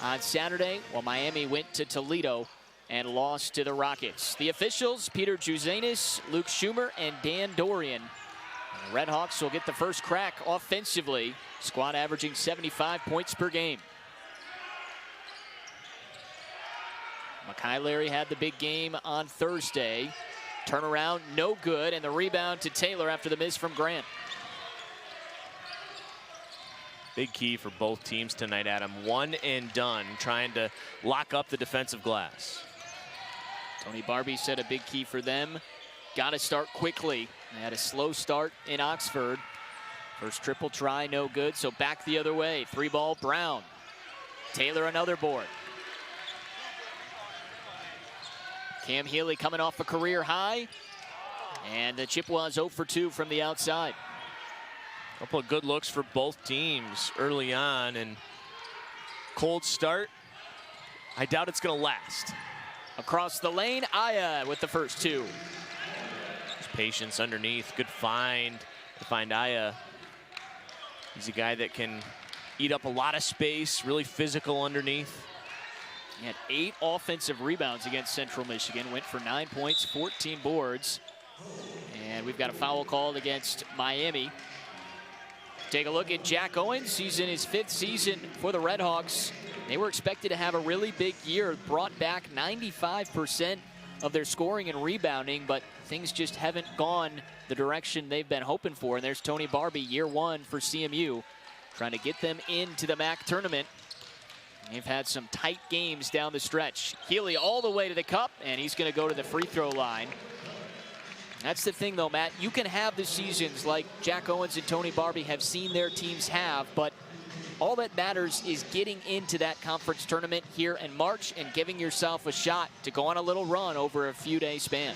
on Saturday, while Miami went to Toledo and lost to the Rockets. The officials, Peter Juzanis, Luke Schumer, and Dan Dorian. And the Redhawks will get the first crack offensively, squad averaging 75 points per game. Makai Larry had the big game on Thursday. Turnaround, no good, and the rebound to Taylor after the miss from Grant. Big key for both teams tonight, Adam. One and done, trying to lock up the defensive glass. Tony Barbie said a big key for them. Got to start quickly. They had a slow start in Oxford. First triple try, no good, so back the other way. 3-ball, Brown. Taylor, another board. Cam Healy coming off a career high. And the Chippewas 0 for 2 from the outside. A couple of good looks for both teams early on, and cold start. I doubt it's going to last. Across the lane, Aya with the first two. There's patience underneath. Good find to find Aya. He's a guy that can eat up a lot of space, really physical underneath. He had 8 offensive rebounds against Central Michigan. Went for 9 points, 14 boards. And we've got a foul called against Miami. Take a look at Jack Owens. He's in his 5th season for the Redhawks. They were expected to have a really big year, brought back 95% of their scoring and rebounding, but things just haven't gone the direction they've been hoping for. And there's Tony Barbie, year 1 for CMU, trying to get them into the MAC tournament. They've had some tight games down the stretch. Healy all the way to the cup, and he's going to go to the free throw line. That's the thing, though, Matt. You can have the seasons like Jack Owens and Tony Barbie have seen their teams have, but all that matters is getting into that conference tournament here in March and giving yourself a shot to go on a little run over a few-day span.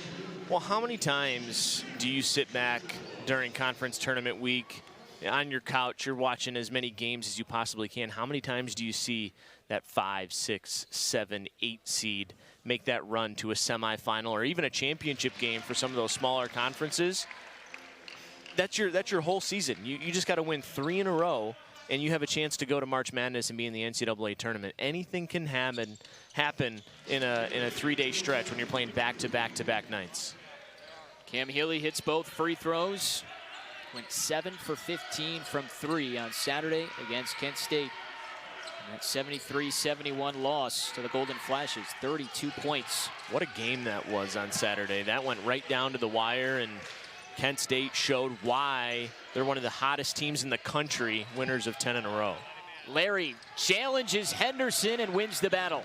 Well, how many times do you sit back during conference tournament week on your couch, you're watching as many games as you possibly can? How many times do you see that 5, 6, 7, 8 seed make that run to a semifinal or even a championship game for some of those smaller conferences? That's your whole season. You just got to win 3 in a row, and you have a chance to go to March Madness and be in the NCAA tournament. Anything can happen in a 3-day stretch when you're playing back-to-back nights. Cam Healy hits both free throws. Went 7 for 15 from 3 on Saturday against Kent State. And that 73-71 loss to the Golden Flashes, 32 points. What a game that was on Saturday. That went right down to the wire, and Kent State showed why they're one of the hottest teams in the country, winners of 10 in a row. Larry challenges Henderson and wins the battle.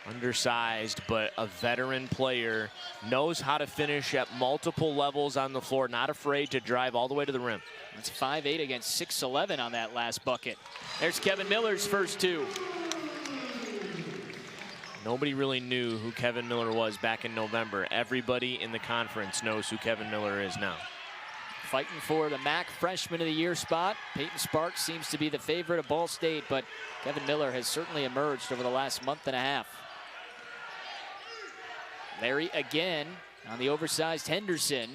Undersized, but a veteran player, knows how to finish at multiple levels on the floor, not afraid to drive all the way to the rim. That's 5'8" against 6'11" on that last bucket. There's Kevin Miller's first two. Nobody really knew who Kevin Miller was back in November. Everybody in the conference knows who Kevin Miller is now. Fighting for the MAC Freshman of the Year spot. Peyton Sparks seems to be the favorite of Ball State, but Kevin Miller has certainly emerged over the last month and a half. Larry again on the oversized Henderson.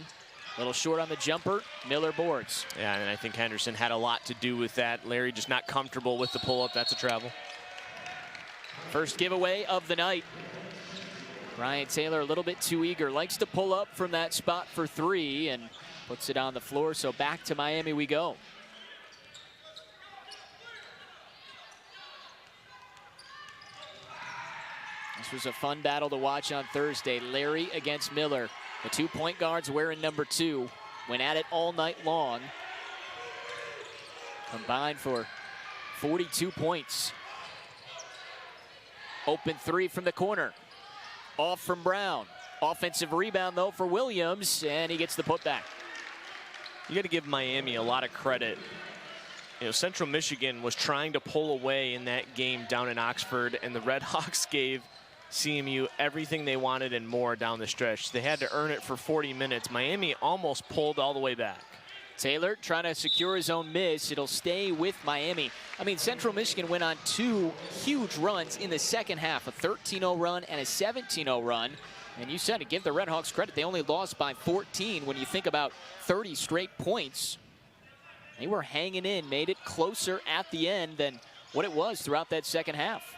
A little short on the jumper. Miller boards. Yeah, and I think Henderson had a lot to do with that. Larry just not comfortable with the pull-up. That's a travel. First giveaway of the night. Ryan Taylor a little bit too eager. Likes to pull up from that spot for 3 and puts it on the floor. So back to Miami we go. This was a fun battle to watch on Thursday. Larry against Miller. The 2 point guards wearing number 2. Went at it all night long. Combined for 42 points. Open 3 from the corner. Off from Brown. Offensive rebound, though, for Williams, and he gets the putback. You got to give Miami a lot of credit. You know, Central Michigan was trying to pull away in that game down in Oxford, and the Redhawks gave CMU everything they wanted and more down the stretch. They had to earn it for 40 minutes. Miami almost pulled all the way back. Taylor trying to secure his own miss. It'll stay with Miami. I mean, Central Michigan went on 2 huge runs in the second half, a 13-0 run and a 17-0 run. And you said to give the Redhawks credit, they only lost by 14. When you think about 30 straight points, they were hanging in, made it closer at the end than what it was throughout that second half.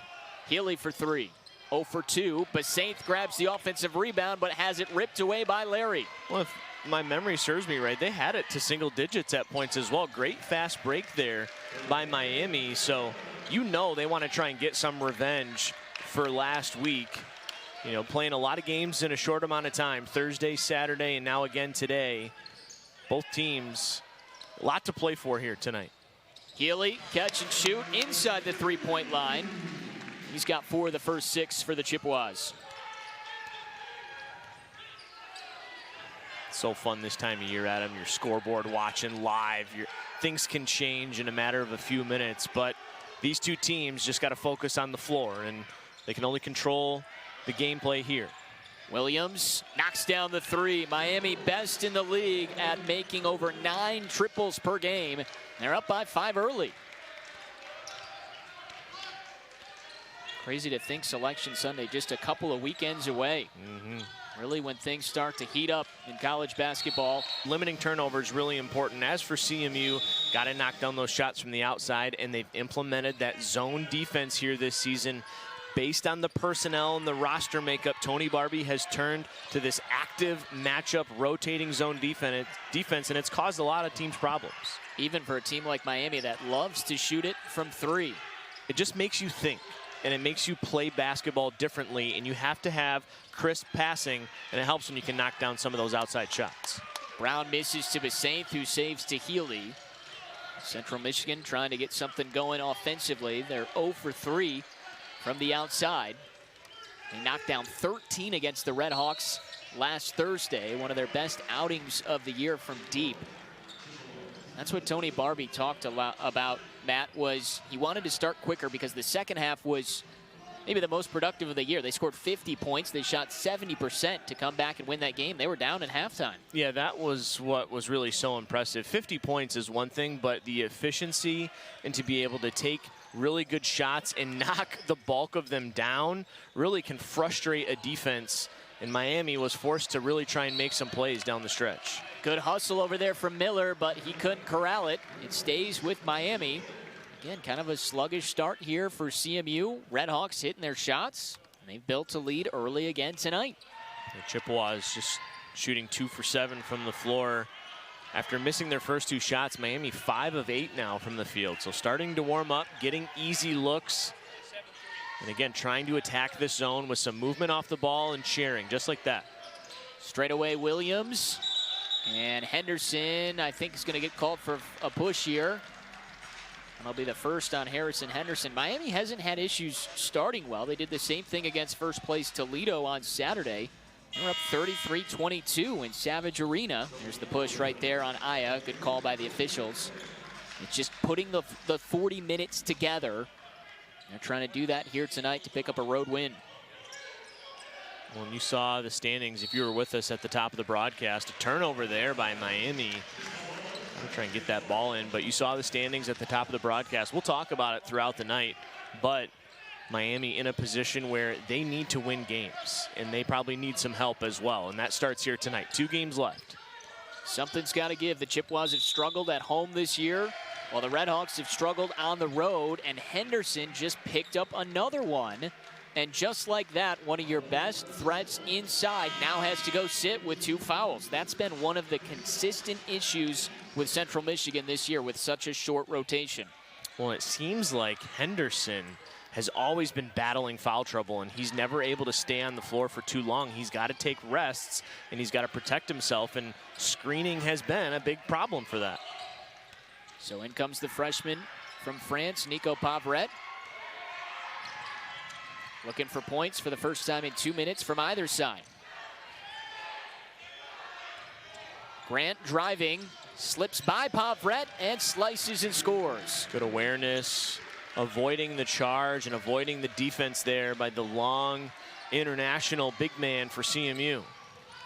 Healy for 3. 0 for 2. Basaint grabs the offensive rebound, but has it ripped away by Larry. Well, if my memory serves me right, they had it to single digits at points as well. Great fast break there by Miami. So you know they want to try and get some revenge for last week. You know, playing a lot of games in a short amount of time. Thursday, Saturday, and now again today. Both teams, a lot to play for here tonight. Healy, catch and shoot inside the three-point line. He's got 4 of the first 6 for the Chippewas. So fun this time of year, Adam. Your scoreboard watching live. Things can change in a matter of a few minutes, but these two teams just got to focus on the floor, and they can only control the gameplay here. Williams knocks down the 3. Miami best in the league at making over 9 triples per game. They're up by 5 early. Crazy to think Selection Sunday just a couple of weekends away. Really when things start to heat up in college basketball. Limiting turnovers really important. As for CMU, got to knock down those shots from the outside, and they've implemented that zone defense here this season. Based on the personnel and the roster makeup, Tony Barbie has turned to this active matchup rotating zone defense, and it's caused a lot of teams problems. Even for a team like Miami that loves to shoot it from 3. It just makes you think, and it makes you play basketball differently, and you have to have crisp passing, and it helps when you can knock down some of those outside shots. Brown misses to Basaint, who saves to Healy. Central Michigan trying to get something going offensively. They're 0 for 3 from the outside. They knocked down 13 against the Red Hawks last Thursday, one of their best outings of the year from deep. That's what Tony Barbie talked a lot about, Matt, was he wanted to start quicker because the second half was maybe the most productive of the year. They scored 50 points. They shot 70% to come back and win that game. They were down at halftime. Yeah, that was what was really so impressive. 50 points is one thing, but the efficiency and to be able to take really good shots and knock the bulk of them down really can frustrate a defense. And Miami was forced to really try and make some plays down the stretch. Good hustle over there from Miller, but he couldn't corral it. It stays with Miami. Again, kind of a sluggish start here for CMU. Redhawks hitting their shots. And they've built a lead early again tonight. The Chippewas just shooting 2 for 7 from the floor. After missing their first 2 shots, Miami 5 of 8 now from the field. So starting to warm up, getting easy looks. And again, trying to attack this zone with some movement off the ball and sharing, just like that. Straight away, Williams. And Henderson, I think, is going to get called for a push here. And that'll be the first on Harrison Henderson. Miami hasn't had issues starting well. They did the same thing against first place Toledo on Saturday. They're up 33-22 in Savage Arena. There's the push right there on Aya. Good call by the officials. It's just putting the 40 minutes together. They're trying to do that here tonight to pick up a road win. When you saw the standings, if you were with us at the top of the broadcast, a turnover there by Miami. I'm trying to get that ball in, but you saw the standings at the top of the broadcast. We'll talk about it throughout the night, but Miami in a position where they need to win games, and they probably need some help as well, and that starts here tonight. 2 games left. Something's got to give. The Chippewas have struggled at home this year, while the Redhawks have struggled on the road, and Henderson just picked up another one. And just like that, one of your best threats inside now has to go sit with 2 fouls. That's been one of the consistent issues with Central Michigan this year with such a short rotation. Well, it seems like Henderson has always been battling foul trouble, and he's never able to stay on the floor for too long. He's got to take rests, and he's got to protect himself, and screening has been a big problem for that. So in comes the freshman from France, Nico Pavret. Looking for points for the first time in 2 minutes from either side. Grant driving, slips by Pavret and slices and scores. Good awareness, avoiding the charge and avoiding the defense there by the long international big man for CMU.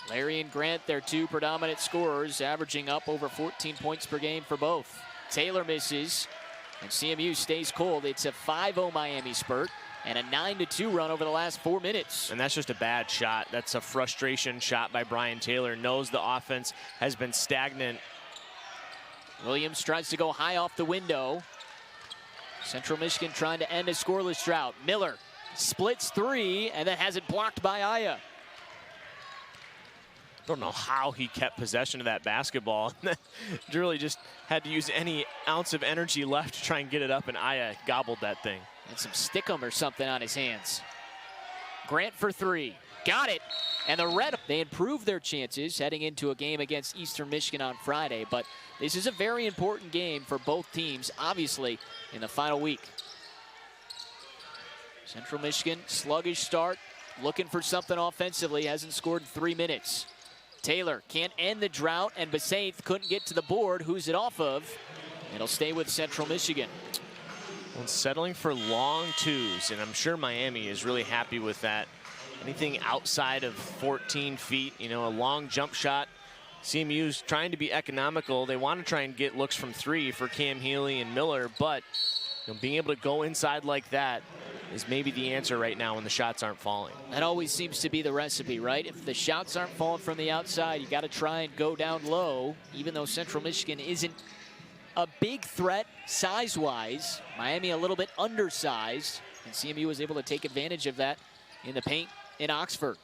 Larry and Grant, their 2 predominant scorers, averaging up over 14 points per game for both. Taylor misses, and CMU stays cold. It's a 5-0 Miami spurt and a 9-2 run over the last 4 minutes. And that's just a bad shot. That's a frustration shot by Brian Taylor. Knows the offense has been stagnant. Williams tries to go high off the window. Central Michigan trying to end a scoreless drought. Miller splits three and then has it blocked by Aya. Don't know how he kept possession of that basketball. Really just had to use any ounce of energy left to try and get it up, and Aya gobbled that thing. And some stickum or something on his hands. Grant for three. Got it. And the Red, they improved their chances heading into a game against Eastern Michigan on Friday, but this is a very important game for both teams, obviously, in the final week. Central Michigan, sluggish start, looking for something offensively, hasn't scored in 3 minutes. Taylor can't end the drought, and Basainth couldn't get to the board. Who's it off of? It'll stay with Central Michigan. Well, settling for long twos, and I'm sure Miami is really happy with that. Anything outside of 14 feet, you know, a long jump shot. CMU's trying to be economical. They want to try and get looks from three for Cam Healy and Miller, but you know, being able to go inside like that is maybe the answer right now when the shots aren't falling. That always seems to be the recipe, right? If the shots aren't falling from the outside, you got to try and go down low, even though Central Michigan isn't a big threat size-wise. Miami a little bit undersized, and CMU was able to take advantage of that in the paint in Oxford.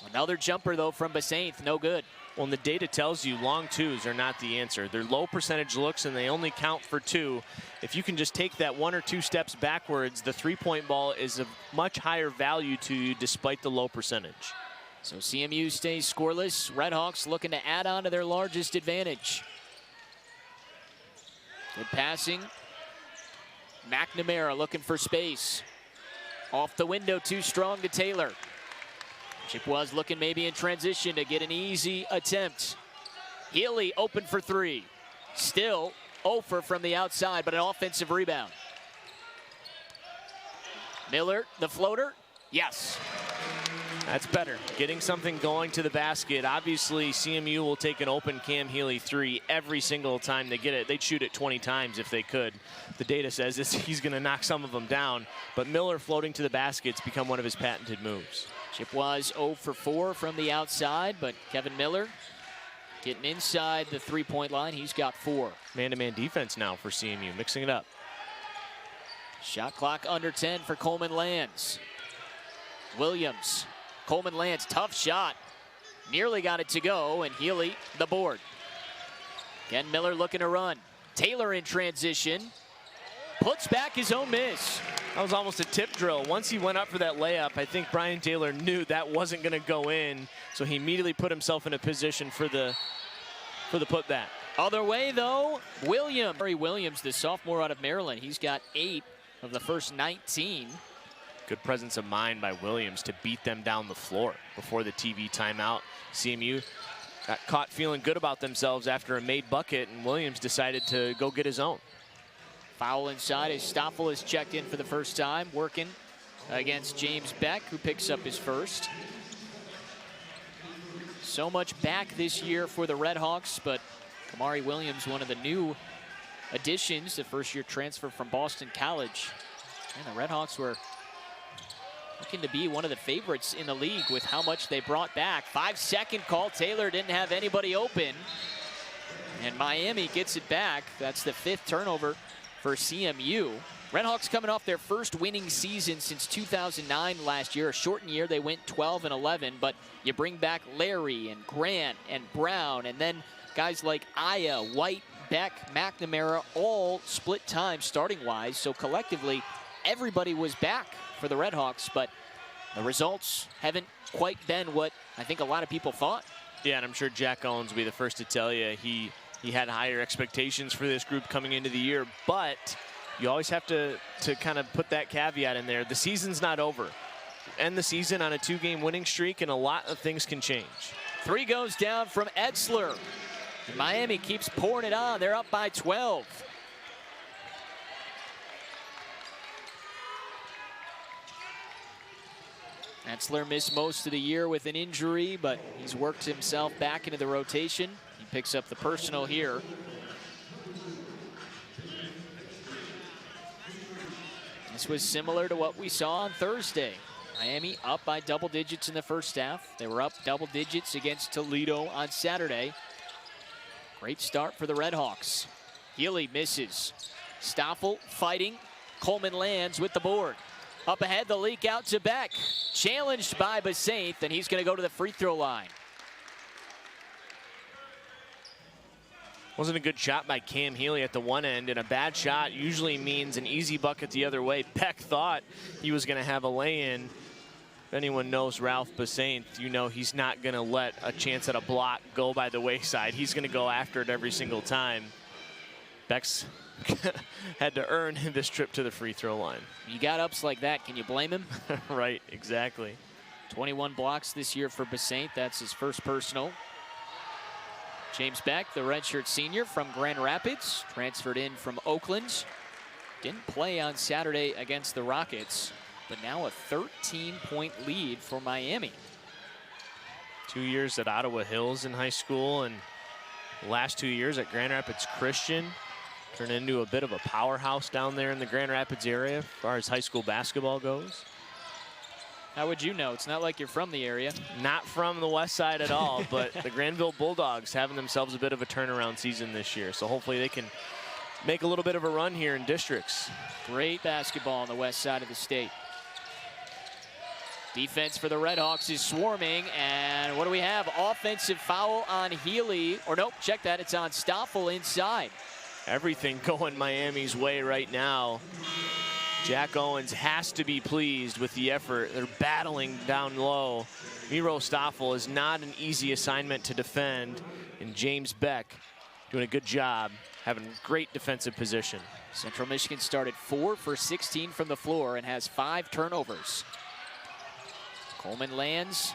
Another jumper, though, from Basainth, no good. Well, and the data tells you long twos are not the answer. They're low percentage looks, and they only count for two. If you can just take that 1 or 2 steps backwards, the three-point ball is of much higher value to you despite the low percentage. So CMU stays scoreless. Redhawks looking to add on to their largest advantage. Good passing. McNamara looking for space. Off the window, too strong to Taylor. Chippewas looking maybe in transition to get an easy attempt. Healy open for three. Still Ofer from the outside, but an offensive rebound. Miller, the floater. Yes. That's better. Getting something going to the basket. Obviously, CMU will take an open Cam Healy three every single time they get it. They'd shoot it 20 times if they could. The data says he's going to knock some of them down, but Miller floating to the basket's become one of his patented moves. Chippewas 0 for 4 from the outside, but Kevin Miller getting inside the three-point line. He's got 4. Man-to-man defense now for CMU, mixing it up. Shot clock under 10 for Coleman Lands. Williams, Coleman Lands, tough shot. Nearly got it to go, and Healy the board. Ken Miller looking to run. Taylor in transition. Puts back his own miss. That was almost a tip drill. Once he went up for that layup, I think Brian Taylor knew that wasn't going to go in, so he immediately put himself in a position for the putback. Other way, though, Williams, the sophomore out of Maryland, he's got 8 of the first 19. Good presence of mind by Williams to beat them down the floor before the TV timeout. CMU got caught feeling good about themselves after a made bucket, and Williams decided to go get his own. Foul inside as Stoffel is checked in for the first time, working against James Beck, who picks up his first. So much back this year for the Redhawks, but Kamari Williams, one of the new additions, the first-year transfer from Boston College. And the Redhawks were looking to be one of the favorites in the league with how much they brought back. 5-second call. Taylor didn't have anybody open. And Miami gets it back. That's the 5th turnover for CMU. Redhawks coming off their first winning season since 2009 last year. A shortened year, they went 12-11, but you bring back Larry and Grant and Brown, and then guys like Aya, White, Beck, McNamara, all split time starting-wise. So collectively, everybody was back for the Redhawks, but the results haven't quite been what I think a lot of people thought. Yeah, and I'm sure Jack Owens will be the first to tell you he had higher expectations for this group coming into the year, but you always have to kind of put that caveat in there. The season's not over. End the season on a 2-game winning streak, and a lot of things can change. 3 goes down from Etzler. And Miami keeps pouring it on. They're up by 12. Etzler missed most of the year with an injury, but he's worked himself back into the rotation. He picks up the personal here. This was similar to what we saw on Thursday. Miami up by double digits in the first half. They were up double digits against Toledo on Saturday. Great start for the Redhawks. Healy misses. Stoffel fighting. Coleman lands with the board. Up ahead, the leak out to Beck. Challenged by Basaint, and he's going to go to the free throw line. Wasn't a good shot by Cam Healy at the one end, and a bad shot usually means an easy bucket the other way. Beck thought he was going to have a lay-in. If anyone knows Ralph Basaint, you know he's not going to let a chance at a block go by the wayside. He's going to go after it every single time. Beck's had to earn this trip to the free throw line. You got ups like that, can you blame him? Right, exactly. 21 blocks this year for Basaint. That's his first personal. James Beck, the redshirt senior from Grand Rapids, transferred in from Oakland. Didn't play on Saturday against the Rockets, but now a 13-point lead for Miami. 2 years at Ottawa Hills in high school, and the last 2 years at Grand Rapids Christian. Turned into a bit of a powerhouse down there in the Grand Rapids area as far as high school basketball goes. How would you know? It's not like you're from the area. Not from the west side at all, but the Granville Bulldogs having themselves a bit of a turnaround season this year. So hopefully they can make a little bit of a run here in districts. Great basketball on the west side of the state. Defense for the Redhawks is swarming, and what do we have? Offensive foul on Healy, or nope, check that, it's on Stoffel inside. Everything going Miami's way right now. Jack Owens has to be pleased with the effort. They're battling down low. Miro Stoffel is not an easy assignment to defend, and James Beck doing a good job, having great defensive position. Central Michigan started 4 for 16 from the floor and has 5 turnovers. Coleman lands.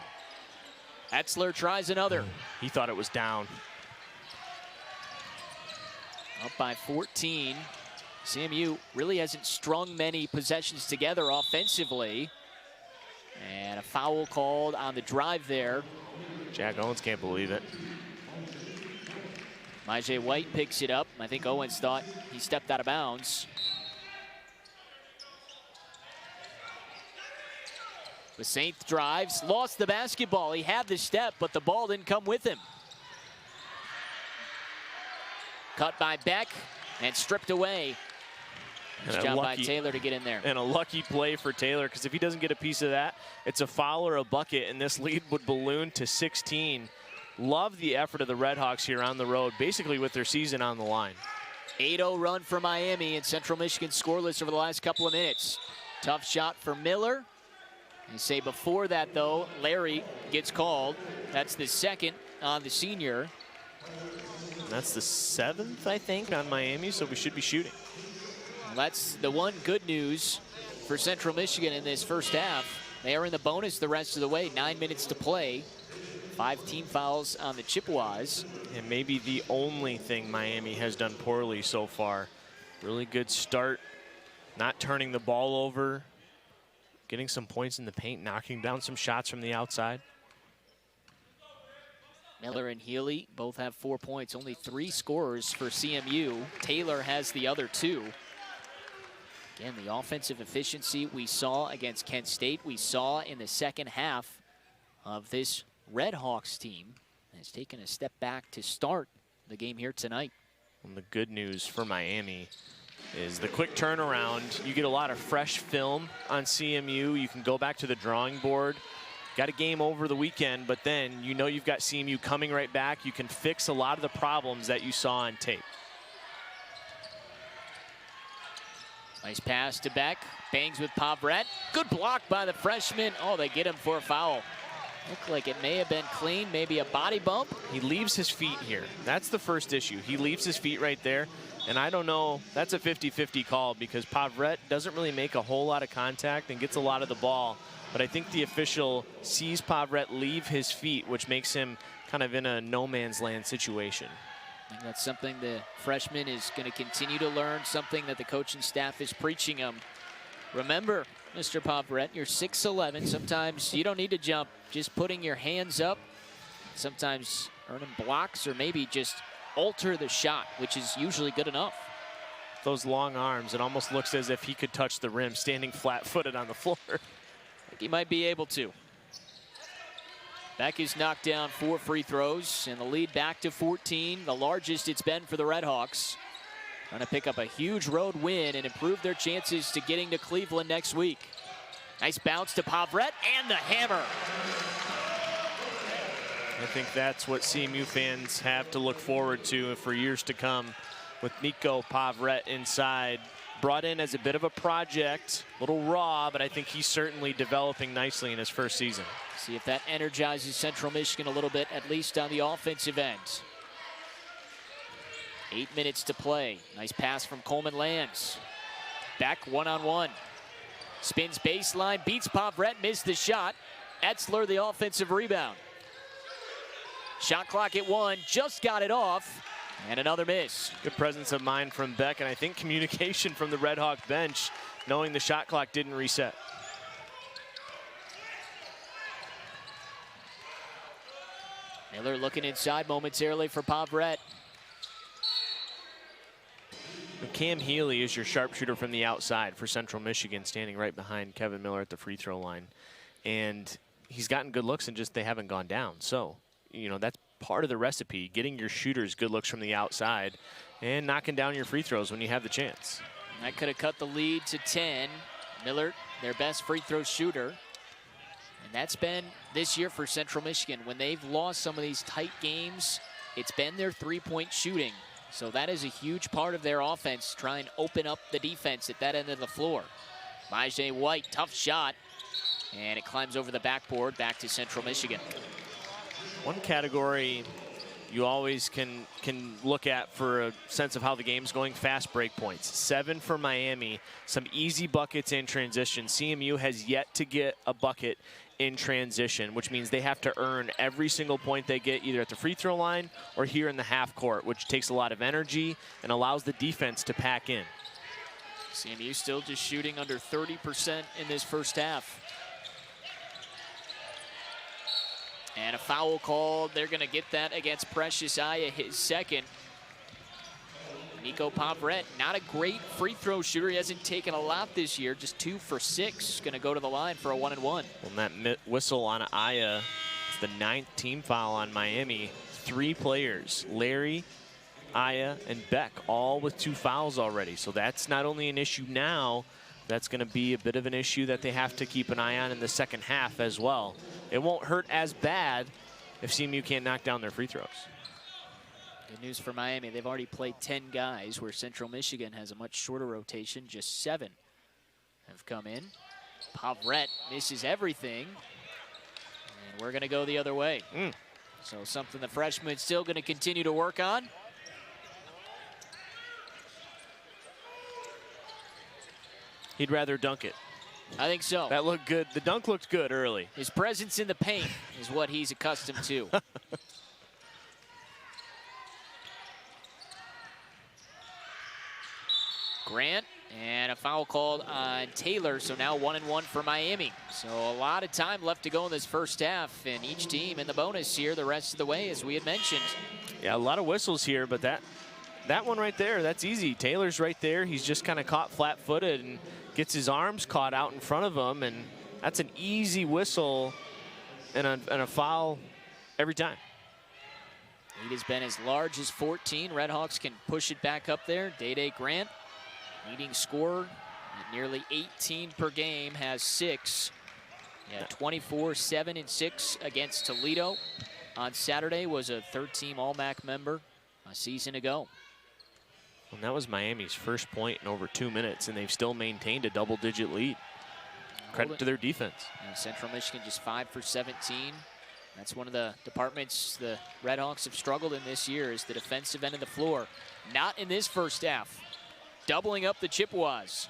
Etzler tries another. He thought it was down. Up by 14. CMU really hasn't strung many possessions together offensively. And a foul called on the drive there. Jack Owens can't believe it. Myjai White picks it up. I think Owens thought he stepped out of bounds. Basaint drives, lost the basketball. He had the step, but the ball didn't come with him. Cut by Beck and stripped away. Nice job by Taylor to get in there. And a lucky play for Taylor, because if he doesn't get a piece of that, it's a foul or a bucket, and this lead would balloon to 16. Love the effort of the Redhawks here on the road, basically with their season on the line. 8-0 run for Miami, and Central Michigan scoreless over the last couple of minutes. Tough shot for Miller. And say before that, though, Larry gets called. That's the second on the senior. That's the 7th, I think, on Miami, so we should be shooting. Well, that's the one good news for Central Michigan in this first half. They are in the bonus the rest of the way. 9 minutes to play. 5 team fouls on the Chippewas. And maybe the only thing Miami has done poorly so far. Really good start. Not turning the ball over. Getting some points in the paint. Knocking down some shots from the outside. Miller and Healy both have 4 points. Only 3 scorers for CMU. Taylor has the other 2. Again, the offensive efficiency we saw against Kent State, we saw in the second half of this Redhawks team, has taken a step back to start the game here tonight. And the good news for Miami is the quick turnaround. You get a lot of fresh film on CMU. You can go back to the drawing board. Got a game over the weekend, but then you know you've got CMU coming right back. You can fix a lot of the problems that you saw on tape. Nice pass to Beck. Bangs with Pavret. Good block by the freshman. Oh, they get him for a foul. Looked like it may have been clean, maybe a body bump. He leaves his feet here. That's the first issue. He leaves his feet right there. And I don't know, that's a 50-50 call because Pavret doesn't really make a whole lot of contact and gets a lot of the ball. But I think the official sees Pavret leave his feet, which makes him kind of in a no man's land situation. And that's something the freshman is going to continue to learn, something that the coaching staff is preaching him. Remember, Mr. Pavret, you're 6'11". Sometimes you don't need to jump. Just putting your hands up, sometimes earning blocks or maybe just alter the shot, which is usually good enough. Those long arms, it almost looks as if he could touch the rim standing flat-footed on the floor. I think he might be able to. Beck is knocked down 4 free throws, and the lead back to 14, the largest it's been for the Redhawks. Trying to pick up a huge road win and improve their chances to getting to Cleveland next week. Nice bounce to Pavret and the hammer. I think that's what CMU fans have to look forward to for years to come, with Nico Pavret inside. Brought in as a bit of a project, a little raw, but I think he's certainly developing nicely in his first season. See if that energizes Central Michigan a little bit, at least on the offensive end. 8 minutes to play. Nice pass from Coleman lands. Beck one-on-one. Spins baseline, beats Pavret, missed the shot. Etzler the offensive rebound. Shot clock at 1, just got it off, and another miss. Good presence of mind from Beck, and I think communication from the Red Hawk bench, knowing the shot clock didn't reset. Miller looking inside momentarily for Pavret. Cam Healy is your sharpshooter from the outside for Central Michigan, standing right behind Kevin Miller at the free throw line. And he's gotten good looks, and just they haven't gone down. So, you know, that's part of the recipe, getting your shooters good looks from the outside and knocking down your free throws when you have the chance. That could have cut the lead to 10. Miller, their best free throw shooter. And that's been this year for Central Michigan. When they've lost some of these tight games, it's been their three-point shooting. So that is a huge part of their offense, try and open up the defense at that end of the floor. Majay White, tough shot, and it climbs over the backboard back to Central Michigan. One category you always can look at for a sense of how the game's going, fast break points. 7 for Miami, some easy buckets in transition. CMU has yet to get a bucket in transition, which means they have to earn every single point they get either at the free throw line or here in the half court, which takes a lot of energy and allows the defense to pack in. CMU still just shooting under 30% in this first half. And a foul called. They're going to get that against Precious Aya, his second. Nico Pavret, not a great free throw shooter. He hasn't taken a lot this year, just 2 for 6. Going to go to the line for a 1-and-1. Well, that whistle on Aya, it's the 9th team foul on Miami. 3 players, Larry, Aya, and Beck, all with 2 fouls already. So that's not only an issue now, that's going to be a bit of an issue that they have to keep an eye on in the second half as well. It won't hurt as bad if CMU can't knock down their free throws. Good news for Miami. They've already played 10 guys, where Central Michigan has a much shorter rotation. Just 7 have come in. Pavret misses everything. And we're going to go the other way. So something the freshman's still going to continue to work on. He'd rather dunk it. I think so. That looked good. The dunk looked good early. His presence in the paint is what he's accustomed to. Grant, and a foul called on Taylor, so now 1-and-1 for Miami. So a lot of time left to go in this first half, and each team in the bonus here the rest of the way, as we had mentioned. Yeah, a lot of whistles here, but that one right there, that's easy. Taylor's right there. He's just kind of caught flat-footed and gets his arms caught out in front of him, and that's an easy whistle and a foul every time. Lead has been as large as 14. Redhawks can push it back up there. Day-Day Grant, leading scorer at nearly 18 per game, has 6. Yeah, 24, 7, and 6 against Toledo on Saturday. Was a third-team All-MAC member a season ago. And that was Miami's first point in over 2 minutes, and they've still maintained a double-digit lead. Credit to their defense. And Central Michigan just 5 for 17. That's one of the departments the Redhawks have struggled in this year, is the defensive end of the floor. Not in this first half. Doubling up the Chippewas.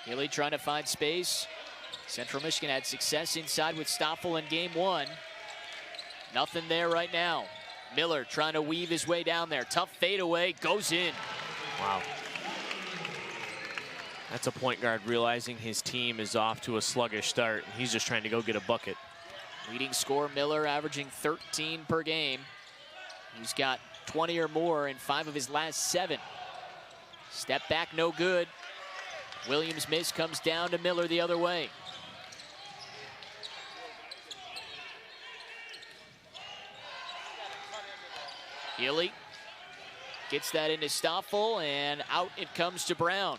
Healy trying to find space. Central Michigan had success inside with Stoffel in game 1. Nothing there right now. Miller trying to weave his way down there. Tough fadeaway, goes in. Wow. That's a point guard realizing his team is off to a sluggish start. He's just trying to go get a bucket. Leading scorer Miller, averaging 13 per game. He's got 20 or more in 5 of his last 7. Step back, no good. Williams' miss comes down to Miller the other way. Healy gets that into Stoffel, and out it comes to Brown.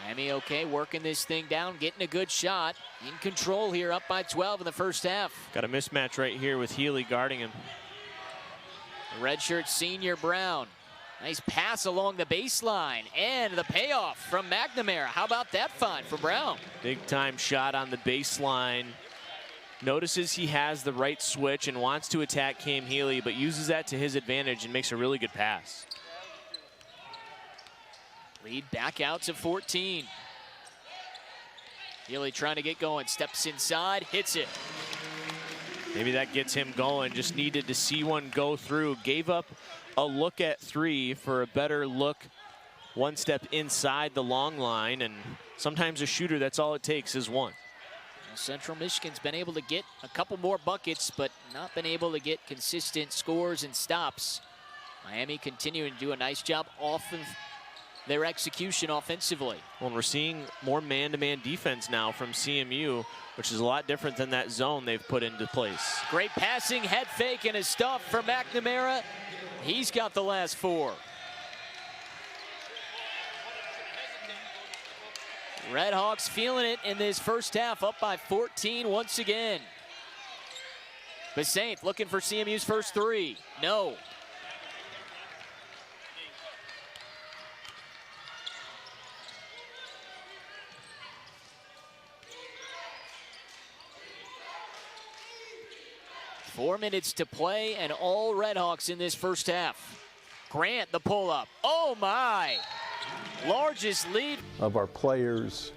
Miami okay, working this thing down, getting a good shot. In control here, up by 12 in the first half. Got a mismatch right here with Healy guarding him. The redshirt senior Brown. Nice pass along the baseline, and the payoff from McNamara. How about that find for Brown? Big time shot on the baseline. Notices he has the right switch and wants to attack Cam Healy, but uses that to his advantage and makes a really good pass. Lead back out to 14. Healy trying to get going, steps inside, hits it. Maybe that gets him going. Just needed to see one go through. Gave up a look at three for a better look one step inside the long line, and sometimes a shooter, that's all it takes is one. Well, Central Michigan's been able to get a couple more buckets, but not been able to get consistent scores and stops. Miami continuing to do a nice job off of their execution offensively. Well, we're seeing more man-to-man defense now from CMU, which is a lot different than that zone they've put into place. Great passing, head fake, and a stuff for McNamara. He's got the last four. Redhawks feeling it in this first half, up by 14 once again. Besaint looking for CMU's first three. No. Four minutes to play, and all Redhawks in this first half. Grant, the pull-up. Oh, my. Largest lead of our players.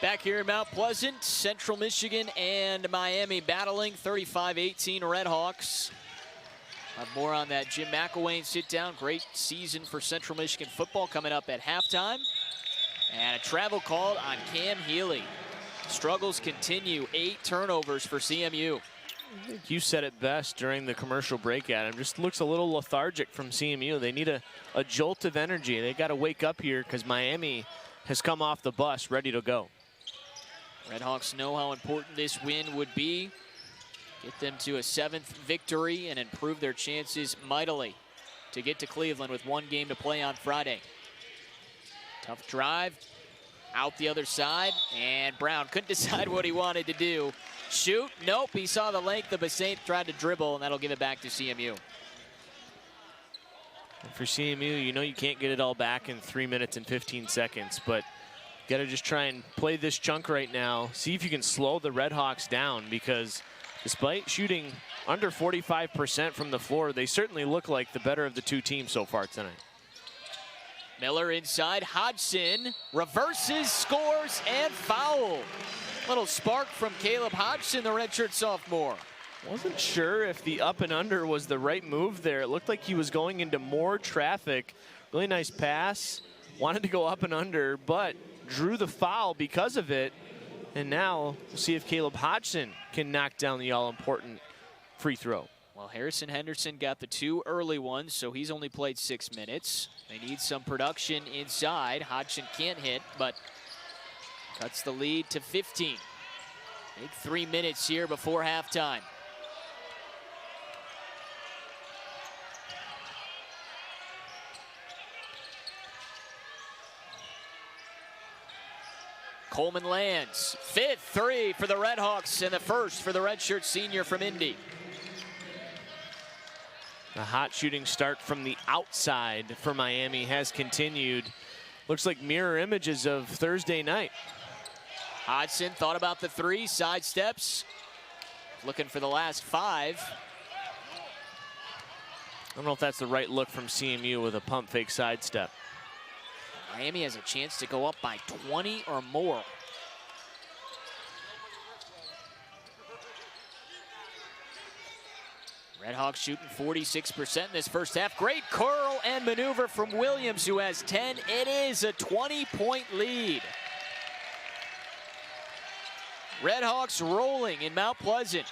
Back here in Mount Pleasant, Central Michigan and Miami battling 35-18 Redhawks. Have more on that Jim McElwain sit-down. Great season for Central Michigan football coming up at halftime. And a travel call on Cam Healy. Struggles continue, 8 turnovers for CMU. I think you said it best during the commercial break at him. Just looks a little lethargic from CMU. They need a jolt of energy. They got to wake up here because Miami has come off the bus ready to go. Redhawks know how important this win would be. Get them to a 7th victory and improve their chances mightily to get to Cleveland with one game to play on Friday. Tough drive. Out the other side, and Brown couldn't decide what he wanted to do. Shoot, nope, he saw the length of Besaint, tried to dribble, and that'll give it back to CMU. And for CMU, you know you can't get it all back in 3 minutes and 15 seconds, but you gotta just try and play this chunk right now. See if you can slow the Redhawks down, because despite shooting under 45% from the floor, they certainly look like the better of the two teams so far tonight. Miller inside, Hodgson reverses, scores, and foul. Little spark from Caleb Hodgson, the redshirt sophomore. Wasn't sure if the up and under was the right move there. It looked like he was going into more traffic. Really nice pass. Wanted to go up and under, but drew the foul because of it. And now we'll see if Caleb Hodgson can knock down the all-important free throw. Well, Harrison Henderson got the 2 early ones, so he's only played 6 minutes. They need some production inside. Hodgson can't hit, but cuts the lead to 15. Big 3 minutes here before halftime. Coleman lands. 5th three for the Redhawks, and the first for the redshirt senior from Indy. The hot shooting start from the outside for Miami has continued. Looks like mirror images of Thursday night. Hodgson thought about the 3, sidesteps. Looking for the last 5. I don't know if that's the right look from CMU with a pump fake sidestep. Miami has a chance to go up by 20 or more. Redhawks shooting 46% in this first half. Great curl and maneuver from Williams, who has 10. It is a 20-point lead. Redhawks rolling in Mount Pleasant.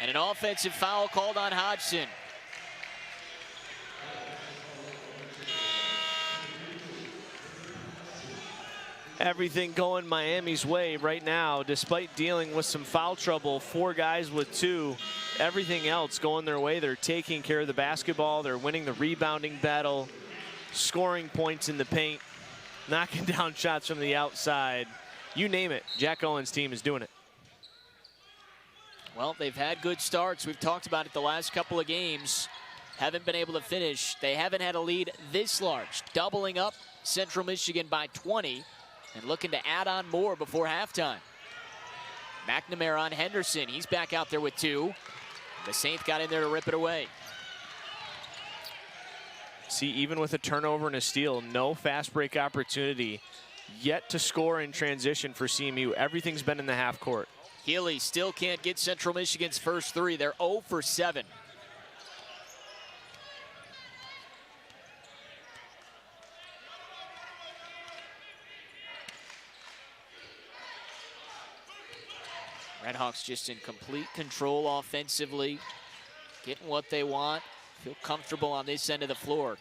And an offensive foul called on Hodgson. Everything going Miami's way right now, despite dealing with some foul trouble. 4 guys with 2. Everything else going their way. They're taking care of the basketball. They're winning the rebounding battle, scoring points in the paint, knocking down shots from the outside. You name it, Jack Owen's team is doing it. Well, they've had good starts. We've talked about it the last couple of games. Haven't been able to finish. They haven't had a lead this large. Doubling up Central Michigan by 20 and looking to add on more before halftime. McNamara on Henderson. He's back out there with 2. The Saints got in there to rip it away. See, even with a turnover and a steal, no fast break opportunity yet to score in transition for CMU. Everything's been in the half court. Healy still can't get Central Michigan's first 3. They're 0 for 7. Redhawks just in complete control offensively, getting what they want, feel comfortable on this end of the floor.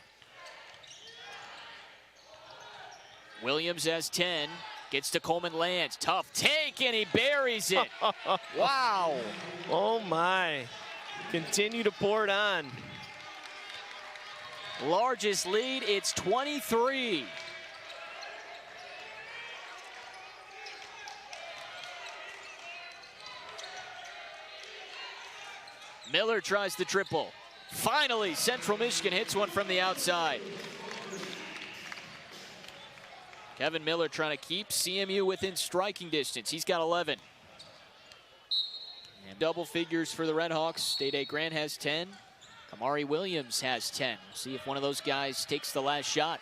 Williams has 10, gets to Coleman Lands, tough take, and he buries it. Wow. Oh my, continue to pour it on. Largest lead, it's 23. Miller tries the triple. Finally, Central Michigan hits one from the outside. Kevin Miller trying to keep CMU within striking distance. He's got 11. And double figures for the Redhawks. Day Grant has 10. Kamari Williams has 10. See if one of those guys takes the last shot.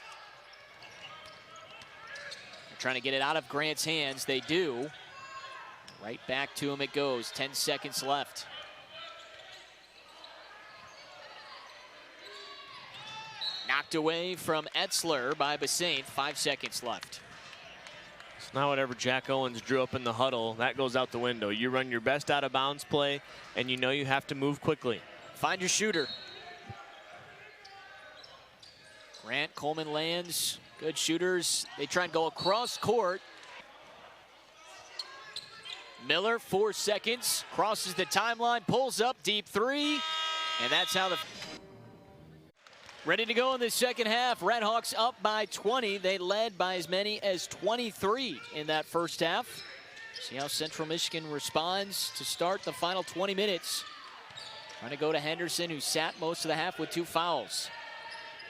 They're trying to get it out of Grant's hands. They do. Right back to him it goes. 10 seconds left. Knocked away from Etzler by Basaint. 5 seconds left. It's not whatever Jack Owens drew up in the huddle. That goes out the window. You run your best out of bounds play, and you know you have to move quickly. Find your shooter. Grant, Coleman Lands, good shooters. They try and go across court. Miller, 4 seconds, crosses the timeline, pulls up, deep 3, and that's how the... Ready to go in the second half. Redhawks up by 20. They led by as many as 23 in that first half. See how Central Michigan responds to start the final 20 minutes. Trying to go to Henderson, who sat most of the half with 2 fouls.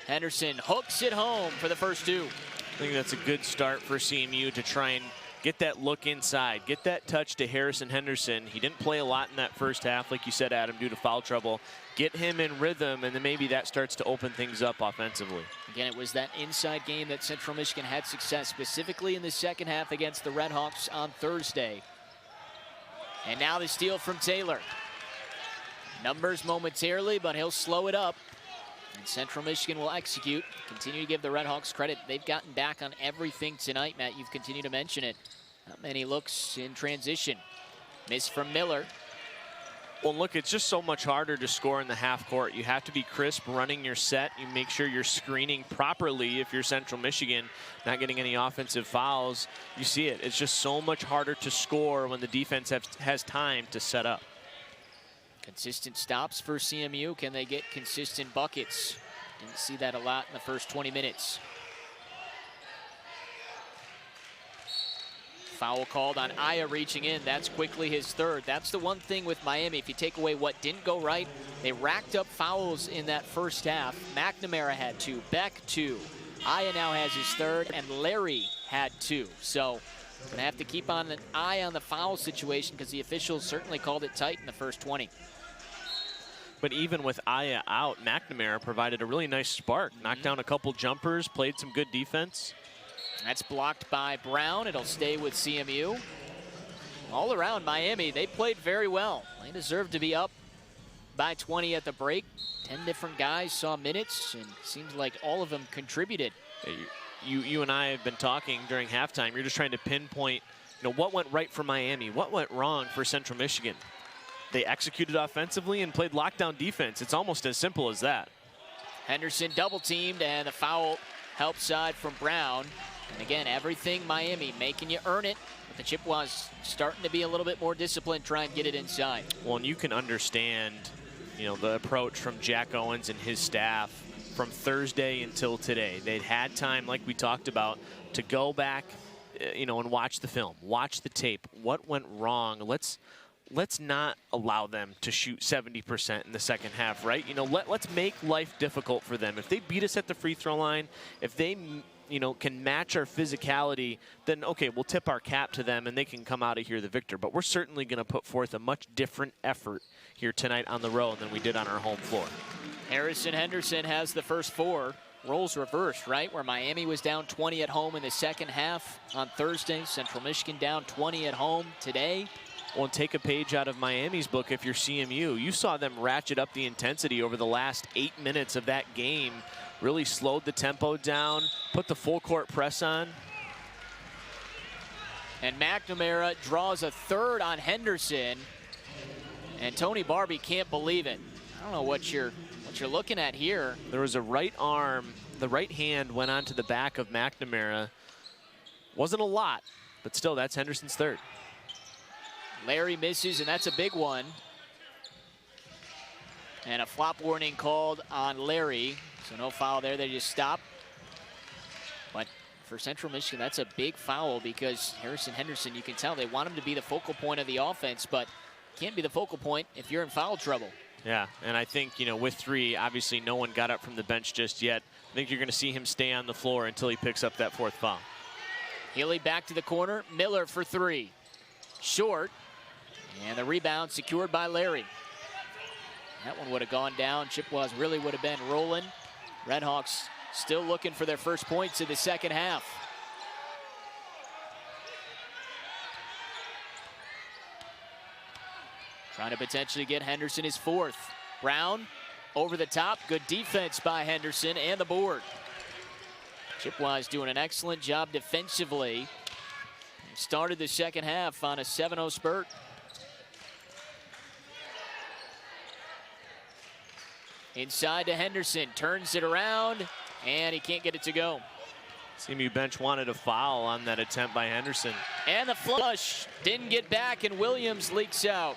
Henderson hooks it home for the first 2. I think that's a good start for CMU to try and get that look inside, get that touch to Harrison Henderson. He didn't play a lot in that first half, like you said, Adam, due to foul trouble. Get him in rhythm, and then maybe that starts to open things up offensively. Again, it was that inside game that Central Michigan had success, specifically in the second half against the Redhawks on Thursday. And now the steal from Taylor. Numbers momentarily, but he'll slow it up. And Central Michigan will execute. Continue to give the Redhawks credit. They've gotten back on everything tonight, Matt. You've continued to mention it. Not many looks in transition. Miss from Miller. Well, look, it's just so much harder to score in the half court. You have to be crisp running your set. You make sure you're screening properly if you're Central Michigan, not getting any offensive fouls. You see it. It's just so much harder to score when the defense has time to set up. Consistent stops for CMU. Can they get consistent buckets? Didn't see that a lot in the first 20 minutes. Foul called on Aya reaching in. That's quickly his 3rd. That's the one thing with Miami. If you take away what didn't go right, they racked up fouls in that first half. McNamara had 2, Beck 2. Aya now has his 3rd, and Larry had 2. So gonna have to keep on an eye on the foul situation because the officials certainly called it tight in the first 20. But even with Aya out, McNamara provided a really nice spark. Knocked down a couple jumpers, played some good defense. That's blocked by Brown. It'll stay with CMU. All around Miami, they played very well. They deserved to be up by 20 at the break. 10 different guys saw minutes, and it seems like all of them contributed. You and I have been talking during halftime. You're just trying to pinpoint, what went right for Miami, what went wrong for Central Michigan. they executed offensively and played lockdown defense. It's almost as simple as that. Henderson double teamed, and the foul help side from Brown. And again, everything Miami making you earn it. But the Chippewas starting to be a little bit more disciplined, try and get it inside. Well, and you can understand, you know, the approach from Jack Owens and his staff from Thursday until today. They'd had time, like we talked about, to go back, you know, and watch the film, watch the tape. What went wrong? Let's not allow them to shoot 70% in the second half, right? You know, let's make life difficult for them. If they beat us at the free throw line, if they, you know, can match our physicality, then okay, we'll tip our cap to them and they can come out of here the victor. But we're certainly going to put forth a much different effort here tonight on the road than we did on our home floor. Harrison Henderson has the first 4. Roles reversed, right? Where Miami was down 20 at home in the second half on Thursday. Central Michigan down 20 at home today. Well, and take a page out of Miami's book if you're CMU. You saw them ratchet up the intensity over the last 8 minutes of that game. Really slowed the tempo down, put the full court press on. And McNamara draws a third on Henderson. And Tony Barbie can't believe it. I don't know what you're looking at here. There was a right arm, the right hand went onto the back of McNamara. Wasn't a lot, but still, that's Henderson's third. Larry misses, and that's a big one. And a flop warning called on Larry. So no foul there, they just stop. But for Central Michigan, that's a big foul because Harrison Henderson, you can tell they want him to be the focal point of the offense, but can't be the focal point if you're in foul trouble. Yeah, and I think, you know, with 3, obviously no one got up from the bench just yet. I think you're going to see him stay on the floor until he picks up that 4th foul. Healy back to the corner. Miller for 3. Short. And the rebound secured by Larry. That one would have gone down. Chippewas really would have been rolling. Redhawks still looking for their first points in the second half. Trying to potentially get Henderson his 4th. Brown over the top. Good defense by Henderson and the board. Chippewas doing an excellent job defensively. Started the second half on a 7-0 spurt. Inside to Henderson, turns it around, and he can't get it to go. CMU bench wanted a foul on that attempt by Henderson. And the flush didn't get back, and Williams leaks out.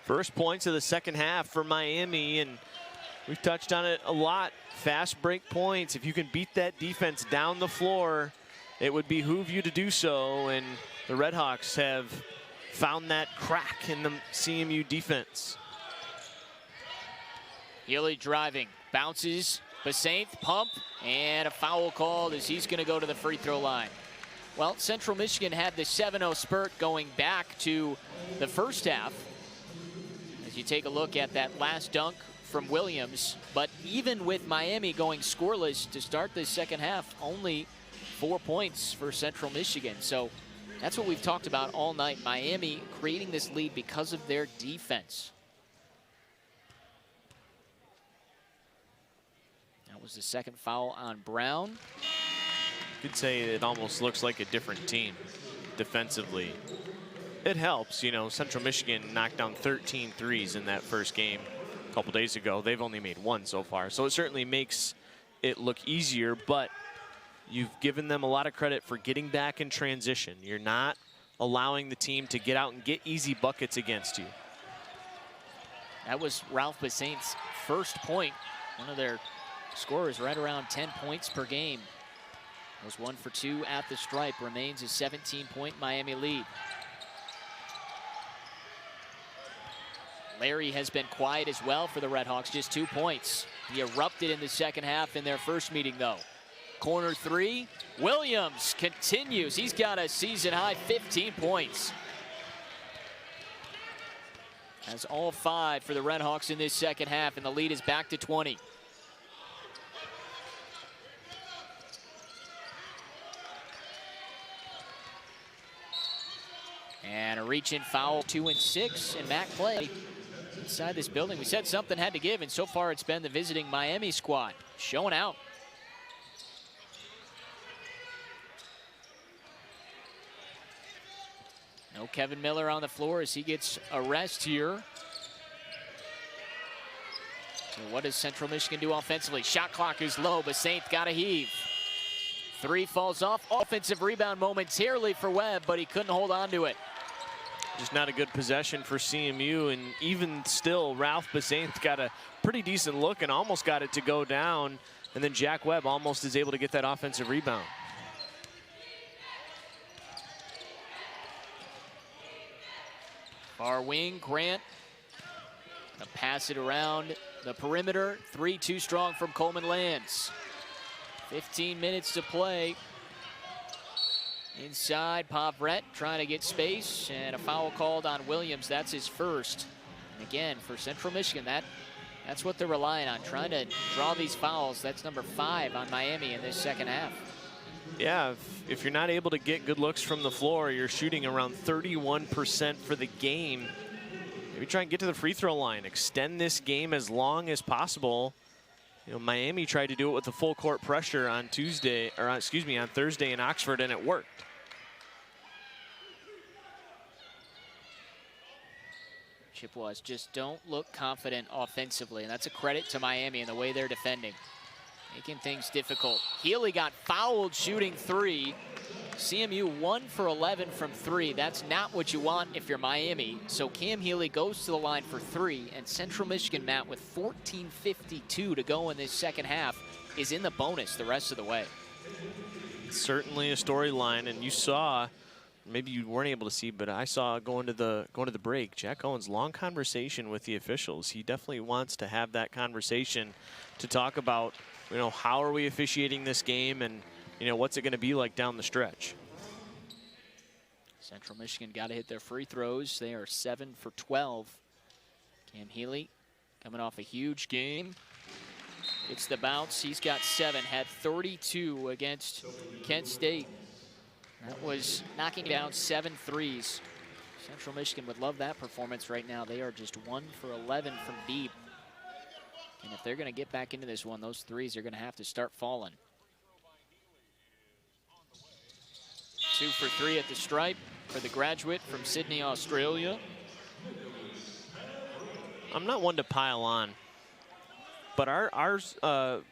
First points of the second half for Miami, and we've touched on it a lot. Fast break points. If you can beat that defense down the floor, it would behoove you to do so, and the Redhawks have found that crack in the CMU defense. Healy driving, bounces, Basaint, pump, and a foul called as he's going to go to the free throw line. Well, Central Michigan had the 7-0 spurt going back to the first half. As you take a look at that last dunk from Williams, but even with Miami going scoreless to start the second half, only 4 points for Central Michigan. So that's what we've talked about all night. Miami creating this lead because of their defense. That was the second foul on Brown. You could say it almost looks like a different team defensively. It helps, you know, Central Michigan knocked down 13 threes in that first game a couple days ago. They've only made 1 so far. So it certainly makes it look easier, but you've given them a lot of credit for getting back in transition. You're not allowing the team to get out and get easy buckets against you. That was Ralph Basaint's first point. One of their scorers right around 10 points per game. Was 1 for 2 at the stripe. Remains a 17-point Miami lead. Larry has been quiet as well for the Redhawks, just 2 points. He erupted in the second half in their first meeting, though. Corner 3, Williams continues. He's got a season-high 15 points. Has all 5 for the Redhawks in this second half, and the lead is back to 20. And a reach-in foul, 2 and 6, and Mac play inside this building. We said something had to give, and so far it's been the visiting Miami squad showing out. No Kevin Miller on the floor as he gets a rest here. So what does Central Michigan do offensively? Shot clock is low, but Sainth got to heave. 3 falls off. Offensive rebound momentarily for Webb, but he couldn't hold on to it. Just not a good possession for CMU, and even still, Ralph Basainth got a pretty decent look and almost got it to go down, and then Jack Webb almost is able to get that offensive rebound. Far wing, Grant. Gonna pass it around the perimeter. 3 too strong from Coleman Lands. 15 minutes to play. Inside, Pavrette trying to get space, and a foul called on Williams. That's his first. And again, for Central Michigan, that's what they're relying on, trying to draw these fouls. That's number 5 on Miami in this second half. Yeah, if you're not able to get good looks from the floor, you're shooting around 31% for the game. Maybe try and get to the free throw line, extend this game as long as possible. You know, Miami tried to do it with the full court pressure on Thursday in Oxford, and it worked. Chippewas just don't look confident offensively, and that's a credit to Miami and the way they're defending, making things difficult. Healy got fouled shooting 3. CMU 1 for 11 from 3. That's not what you want if you're Miami. So Cam Healy goes to the line for 3, and Central Michigan, Matt, with 14:52 to go in this second half, is in the bonus the rest of the way. Certainly a storyline, and you saw, maybe you weren't able to see, but I saw going to the break, Jack Owens' long conversation with the officials. He definitely wants to have that conversation to talk about, you know, how are we officiating this game, and you know, what's it going to be like down the stretch? Central Michigan got to hit their free throws. They are 7 for 12. Cam Healy coming off a huge game. It's the bounce. He's got 7, had 32 against Kent State. That was knocking down 7 threes. Central Michigan would love that performance right now. They are just 1 for 11 from deep. And if they're going to get back into this one, those threes are going to have to start falling. 2 for 3 at the stripe for the graduate from Sydney, Australia. I'm not one to pile on, but our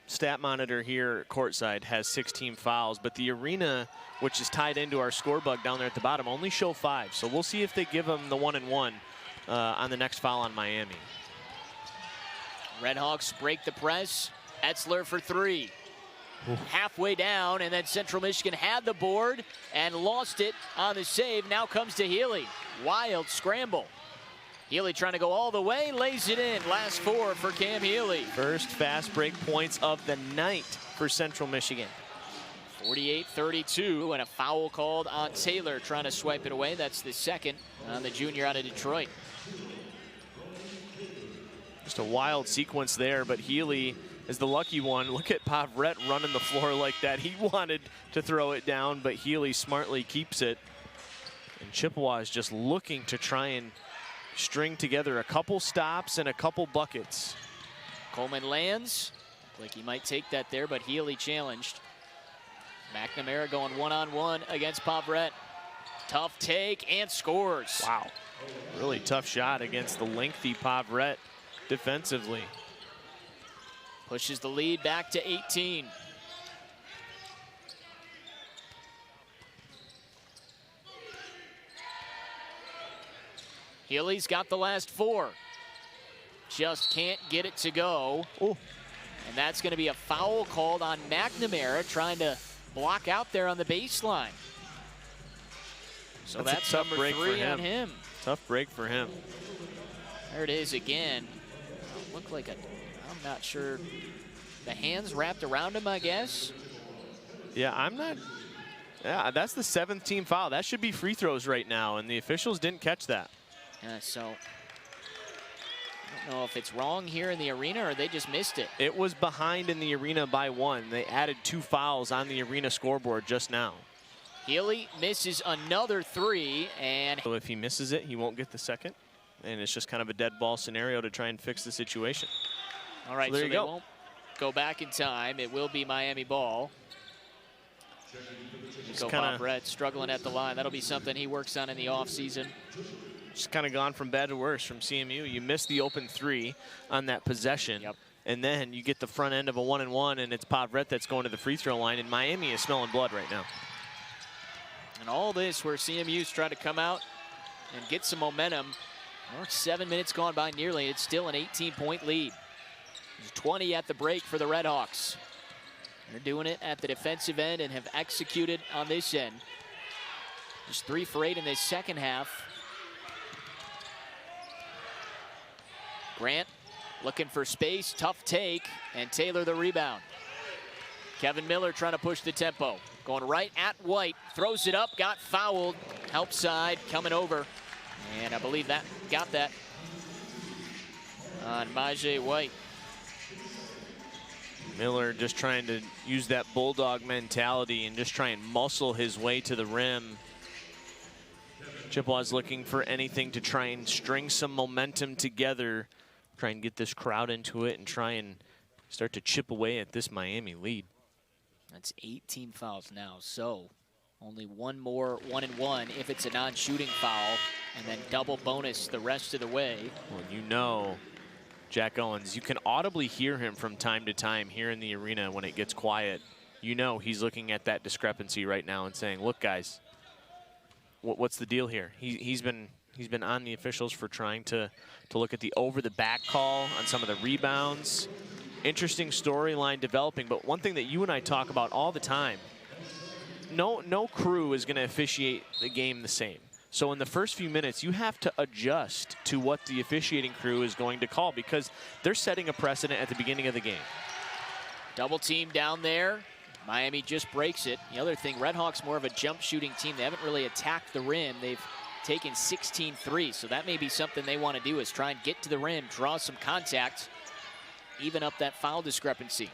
stat monitor here courtside has 16 fouls, but the arena, which is tied into our score bug down there at the bottom, only show 5. So we'll see if they give them the 1-and-1 on the next foul on Miami. Redhawks break the press. Etzler for 3. Halfway down, and then Central Michigan had the board and lost it on the save. Now comes to Healy. Wild scramble. Healy trying to go all the way, lays it in. Last 4 for Cam Healy. First fast break points of the night for Central Michigan. 48-32, and a foul called on Taylor, trying to swipe it away. That's the second on the junior out of Detroit. Just a wild sequence there, but Healy is the lucky one. Look at Pavrette running the floor like that. He wanted to throw it down, but Healy smartly keeps it. And Chippewa is just looking to try and string together a couple stops and a couple buckets. Coleman Lands, like he might take that there, but Healy challenged. McNamara going one-on-one against Pavrette. Tough take and scores. Wow, really tough shot against the lengthy Pavrette defensively. Pushes the lead back to 18. Healy's got the last 4. Just can't get it to go. Ooh. And that's going to be a foul called on McNamara, trying to block out there on the baseline. So that's a tough number break 3 for him. on him. Tough break for him. There it is again. Looked like I'm not sure. The hands wrapped around him, I guess. Yeah, I'm not. Yeah, that's the 7th team foul. That should be free throws right now, and the officials didn't catch that. So I don't know if it's wrong here in the arena or they just missed it. It was behind in the arena by 1. They added 2 fouls on the arena scoreboard just now. Healy misses another 3, and so if he misses it, he won't get the second, and it's just kind of a dead ball scenario to try and fix the situation. All right, so there so you they go. won't go back in time. It will be Miami ball. Nico Bobrett struggling at the line. That'll be something he works on in the offseason. Just kind of gone from bad to worse from CMU. You missed the open three on that possession. Yep. And then you get the front end of a 1-and-1, and it's Bobrett that's going to the free throw line, and Miami is smelling blood right now. And all this where CMU's trying to come out and get some momentum. Well, 7 minutes gone by nearly. It's still an 18-point lead. There's 20 at the break for the Redhawks. They're doing it at the defensive end and have executed on this end. Just 3 for 8 in this second half. Grant looking for space, tough take, and Taylor the rebound. Kevin Miller trying to push the tempo. Going right at White, throws it up, got fouled. Help side coming over. And I believe that got that on Majay White. Miller just trying to use that bulldog mentality and just try and muscle his way to the rim. Chippewa's looking for anything to try and string some momentum together, try and get this crowd into it and try and start to chip away at this Miami lead. That's 18 fouls now, so only one more 1-and-1 if it's a non-shooting foul, and then double bonus the rest of the way. Well, you know, Jack Owens, you can audibly hear him from time to time here in the arena when it gets quiet. You know he's looking at that discrepancy right now and saying, look, guys, what's the deal here? He's been on the officials for trying to look at the over-the-back call on some of the rebounds. Interesting storyline developing, but one thing that you and I talk about all the time, no crew is going to officiate the game the same. So in the first few minutes, you have to adjust to what the officiating crew is going to call because they're setting a precedent at the beginning of the game. Double team down there. Miami just breaks it. The other thing, Redhawks more of a jump shooting team. They haven't really attacked the rim. They've taken 16 threes, so that may be something they want to do is try and get to the rim, draw some contact, even up that foul discrepancy.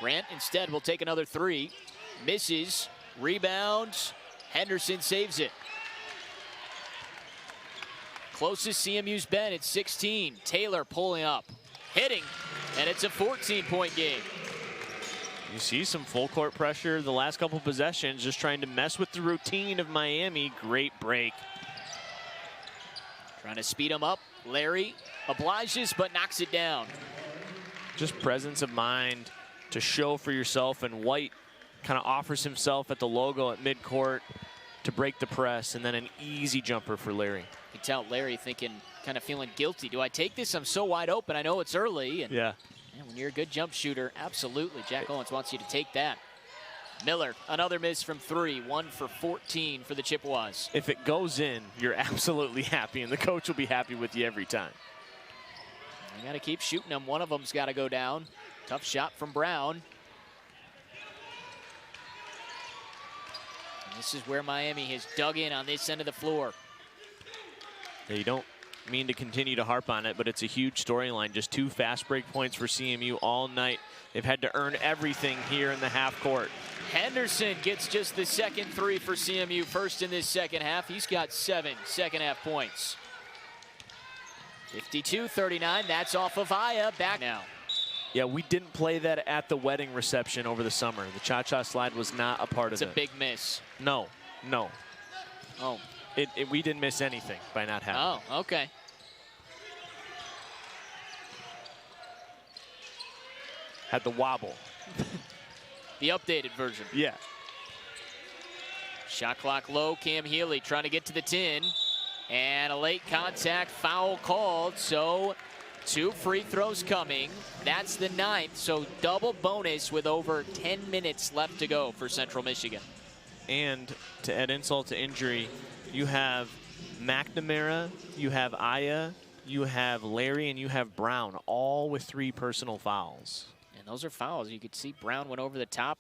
Grant instead will take another 3. Misses, rebounds, Henderson saves it. Closest CMU's been at 16. Taylor pulling up, hitting, and it's a 14-point game. You see some full court pressure the last couple possessions, just trying to mess with the routine of Miami. Great break. Trying to speed him up. Larry obliges, but knocks it down. Just presence of mind to show for yourself, and White kind of offers himself at the logo at midcourt to break the press, and then an easy jumper for Larry. You can tell Larry thinking, kind of feeling guilty. Do I take this? I'm so wide open. I know it's early. And yeah. And when you're a good jump shooter, absolutely, Jack Owens wants you to take that. Miller, another miss from 3, 1 for 14 for the Chippewas. If it goes in, you're absolutely happy, and the coach will be happy with you every time. You got to keep shooting them. One of them's got to go down. Tough shot from Brown. And this is where Miami has dug in on this end of the floor. Yeah, you don't mean to continue to harp on it, but it's a huge storyline. Just 2 fast break points for CMU all night. They've had to earn everything here in the half court. Henderson gets just the second 3 for CMU, first in this second half. He's got 7 second half points. 52-39, that's off of Aya, back now. Yeah, we didn't play that at the wedding reception over the summer. The cha-cha slide was not a part of it. It's a big miss. No. Oh. We didn't miss anything by not having it. Oh, okay. Had the wobble. The updated version. Yeah. Shot clock low, Cam Healy trying to get to the tin. And a late contact foul called, so 2 free throws coming. That's the 9th, so double bonus with over 10 minutes left to go for Central Michigan. And to add insult to injury, you have McNamara, you have Aya, you have Larry, and you have Brown, all with 3 personal fouls. And those are fouls. You could see Brown went over the top.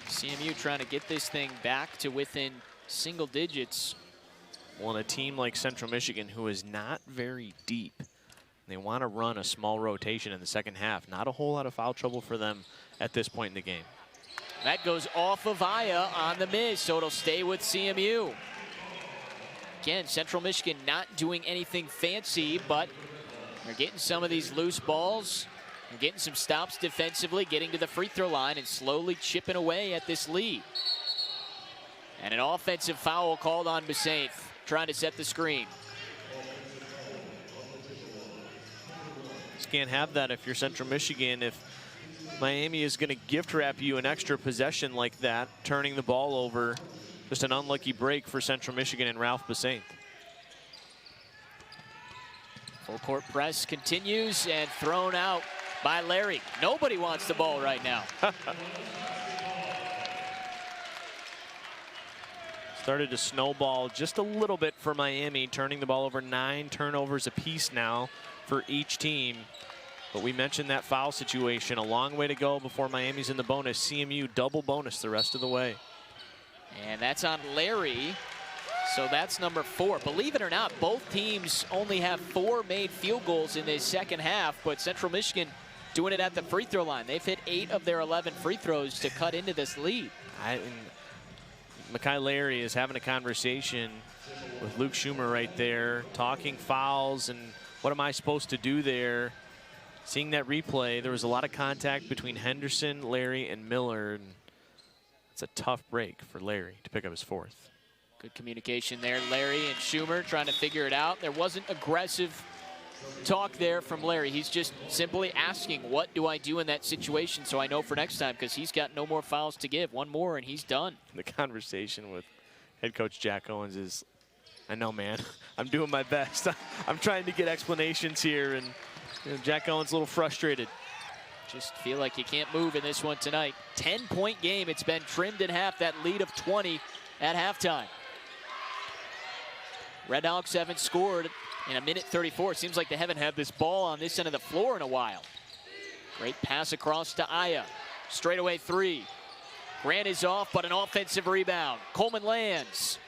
CMU trying to get this thing back to within single digits. Well, in a team like Central Michigan, who is not very deep, they want to run a small rotation in the second half. Not a whole lot of foul trouble for them at this point in the game. That goes off of Aya on the miss, so it'll stay with CMU. Again, Central Michigan not doing anything fancy, but they're getting some of these loose balls They're getting some stops defensively, getting to the free throw line and slowly chipping away at this lead. And an offensive foul called on Basaint, trying to set the screen. Just can't have that if you're Central Michigan. If Miami is going to gift wrap you an extra possession like that, turning the ball over, just an unlucky break for Central Michigan and Ralph Basaint. Full court press continues and thrown out by Larry. Nobody wants the ball right now. Started to snowball just a little bit for Miami, turning the ball over. 9 turnovers apiece now for each team. But we mentioned that foul situation. A long way to go before Miami's in the bonus. CMU double bonus the rest of the way. And that's on Larry. So that's number 4. Believe it or not, both teams only have 4 made field goals in this second half, but Central Michigan doing it at the free throw line. They've hit 8 of their 11 free throws to cut into this lead. Makai Larry is having a conversation with Luke Schumer right there, talking fouls and what am I supposed to do there. Seeing that replay, there was a lot of contact between Henderson, Larry, and Miller. And it's a tough break for Larry to pick up his 4th. Good communication there. Larry and Schumer trying to figure it out. There wasn't aggressive talk there from Larry. He's just simply asking, what do I do in that situation so I know for next time, because he's got no more fouls to give. One more and he's done. The conversation with head coach Jack Owens is, I know, man, I'm doing my best. I'm trying to get explanations here, and Jack Owens a little frustrated. Just feel like you can't move in this one tonight. 10-point game. It's been trimmed in half, that lead of 20 at halftime. Redhawks haven't scored in 1:34. It seems like they haven't had this ball on this end of the floor in a while. Great pass across to Aya. Straightaway 3. Grant is off, but an offensive rebound. Coleman lands.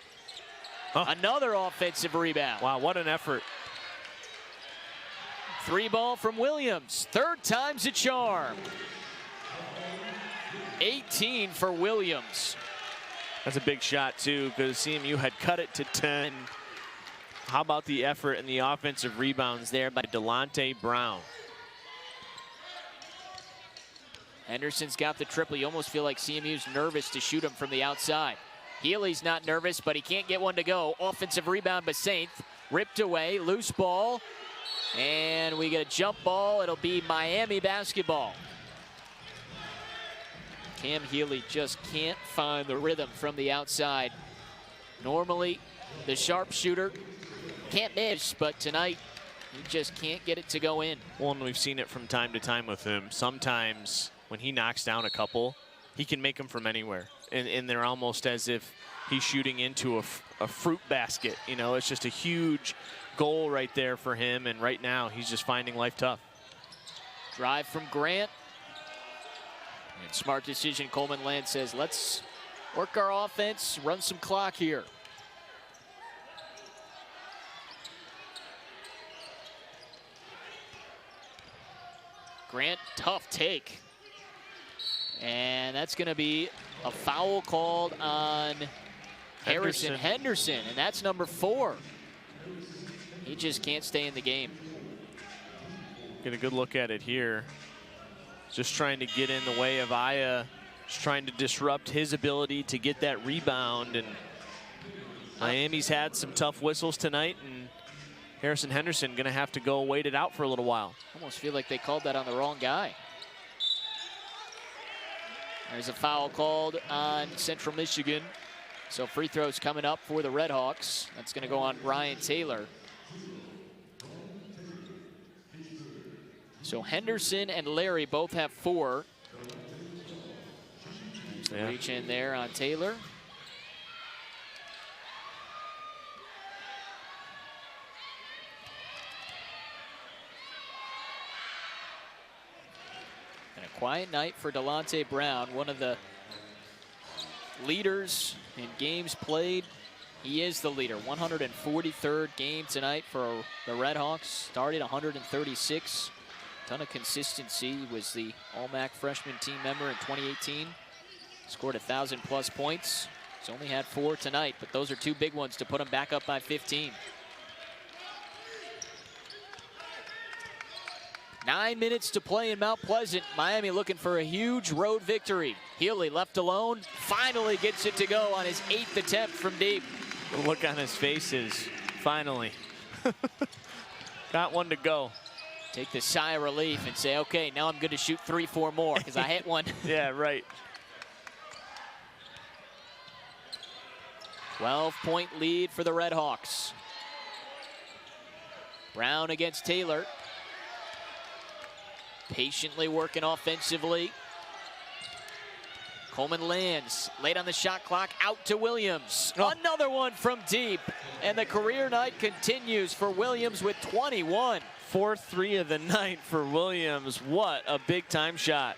Another offensive rebound. Wow, what an effort. 3 ball from Williams. 3rd time's a charm. 18 for Williams. That's a big shot, too, because CMU had cut it to 10. How about the effort and the offensive rebounds there by Delonte Brown? Henderson's got the triple. You almost feel like CMU's nervous to shoot him from the outside. Healy's not nervous, but he can't get one to go. Offensive rebound, Basaint. Ripped away, loose ball. And we get a jump ball. It'll be Miami basketball. Cam Healy just can't find the rhythm from the outside. Normally, the sharpshooter can't miss, but tonight he just can't get it to go in. Well, and we've seen it from time to time with him. Sometimes when he knocks down a couple, he can make them from anywhere. And they're almost as if he's shooting into a fruit basket. You know, it's just a huge goal right there for him. And right now, he's just finding life tough. Drive from Grant. And smart decision. Coleman Land says, let's work our offense, run some clock here. Grant, tough take. And that's going to be a foul called on Harrison Henderson, and that's number 4. He just can't stay in the game. Get a good look at it here. Just trying to get in the way of Aya, just trying to disrupt his ability to get that rebound. And Miami's had some tough whistles tonight, and Harrison Henderson going to have to go wait it out for a little while. Almost feel like they called that on the wrong guy. There's a foul called on Central Michigan. So free throws coming up for the Redhawks. That's going to go on Brian Taylor. So Henderson and Larry both have 4. Yeah. Reach in there on Taylor. And a quiet night for Delonte Brown, one of the leaders in games played. He is the leader. 143rd game tonight for the Redhawks. Started 136. Ton of consistency. He was the All-MAC freshman team member in 2018. Scored 1,000+ points. He's only had 4 tonight, but those are 2 big ones to put him back up by 15. 9 minutes to play in Mount Pleasant. Miami looking for a huge road victory. Healy left alone, finally gets it to go on his 8th attempt from deep. The look on his face is, finally. Got one to go. Take the sigh of relief and say, okay, now I'm good to shoot 3-4 more because I hit one. Yeah, right. 12-point lead for the Red Hawks. Brown against Taylor. Patiently working offensively. Coleman lands late on the shot clock, out to Williams. Oh. Another one from deep, and the career night continues for Williams with 21. 4-3 of the night for Williams. What a big time shot.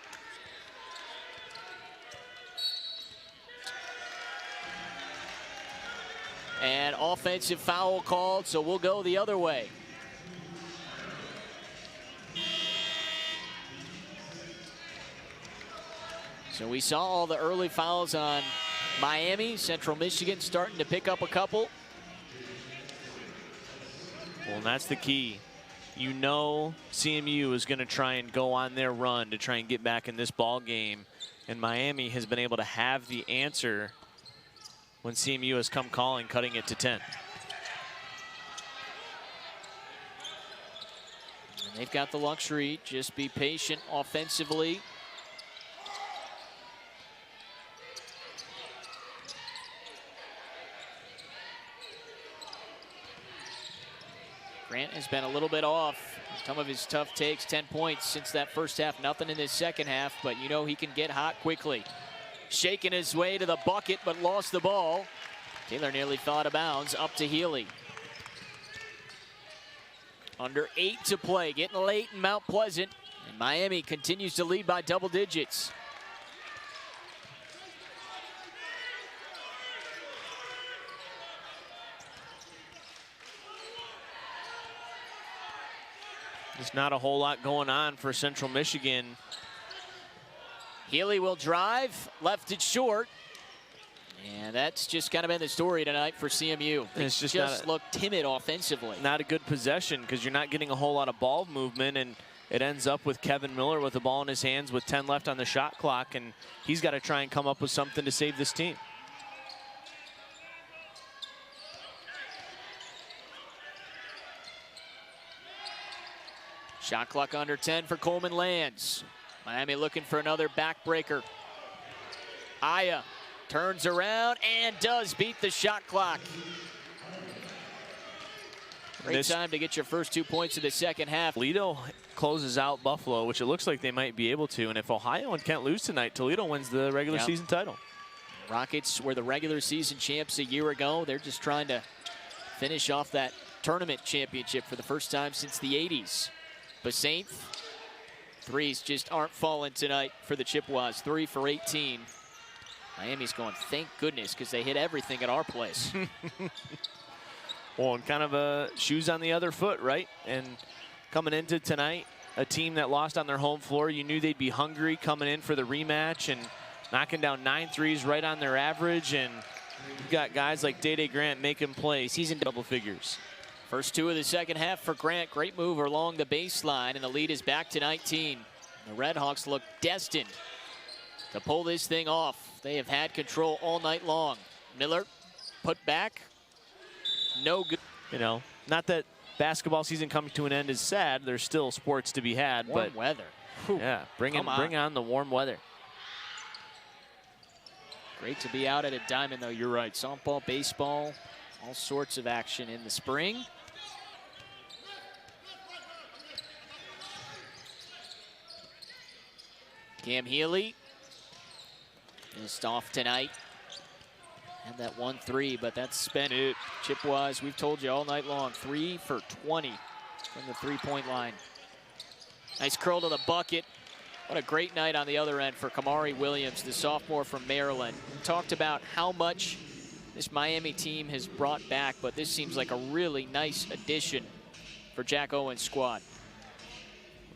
And offensive foul called, so we'll go the other way. So we saw all the early fouls on Miami. Central Michigan starting to pick up a couple. Well, and that's the key. You know CMU is going to try and go on their run to try and get back in this ball game. And Miami has been able to have the answer when CMU has come calling, cutting it to 10. And they've got the luxury. Just be patient offensively. Grant has been a little bit off. Some of his tough takes, 10 points since that first half. Nothing in this second half, but you know he can get hot quickly. Shaking his way to the bucket, but lost the ball. Taylor nearly fell out of bounds, up to Healy. Under 8 to play, getting late in Mount Pleasant, and Miami continues to lead by double digits. There's not a whole lot going on for Central Michigan. Healy will drive, left it short. And that's just kind of been the story tonight for CMU. They it's just look timid offensively. Not a good possession because you're not getting a whole lot of ball movement, and it ends up with Kevin Miller with the ball in his hands with 10 left on the shot clock, and he's got to try and come up with something to save this team. Shot clock under 10 for Coleman lands. Miami looking for another backbreaker. Aya turns around and does beat the shot clock. Great time to get your first 2 points of the second half. Toledo closes out Buffalo, which it looks like they might be able to. And if Ohio and Kent lose tonight, Toledo wins the regular season title. Rockets were the regular season champs a year ago. They're just trying to finish off that tournament championship for the first time since the 80s. Basaint, threes just aren't falling tonight for the Chippewas. 3 for 18. Miami's going, thank goodness, because they hit everything at our place. Well, and kind of shoes on the other foot, right? And coming into tonight, a team that lost on their home floor, you knew they'd be hungry coming in for the rematch and knocking down 9 threes right on their average. And you've got guys like Day Grant making plays. He's in double figures. First 2 of the second half for Grant. Great move along the baseline, and the lead is back to 19. The Red Hawks look destined to pull this thing off. They have had control all night long. Miller put back. No good. You know, not that basketball season coming to an end is sad. There's still sports to be had. Warm weather. Whew. Yeah, bring on the warm weather. Great to be out at a Diamond, though. You're right. Softball, baseball, all sorts of action in the spring. Cam Healy missed off tonight. Had that 1-3, but that's spent it. Chippewas, we've told you all night long, 3 for 20 from the three-point line. Nice curl to the bucket. What a great night on the other end for Kamari Williams, the sophomore from Maryland. We talked about how much this Miami team has brought back, but this seems like a really nice addition for Jack Owen's squad.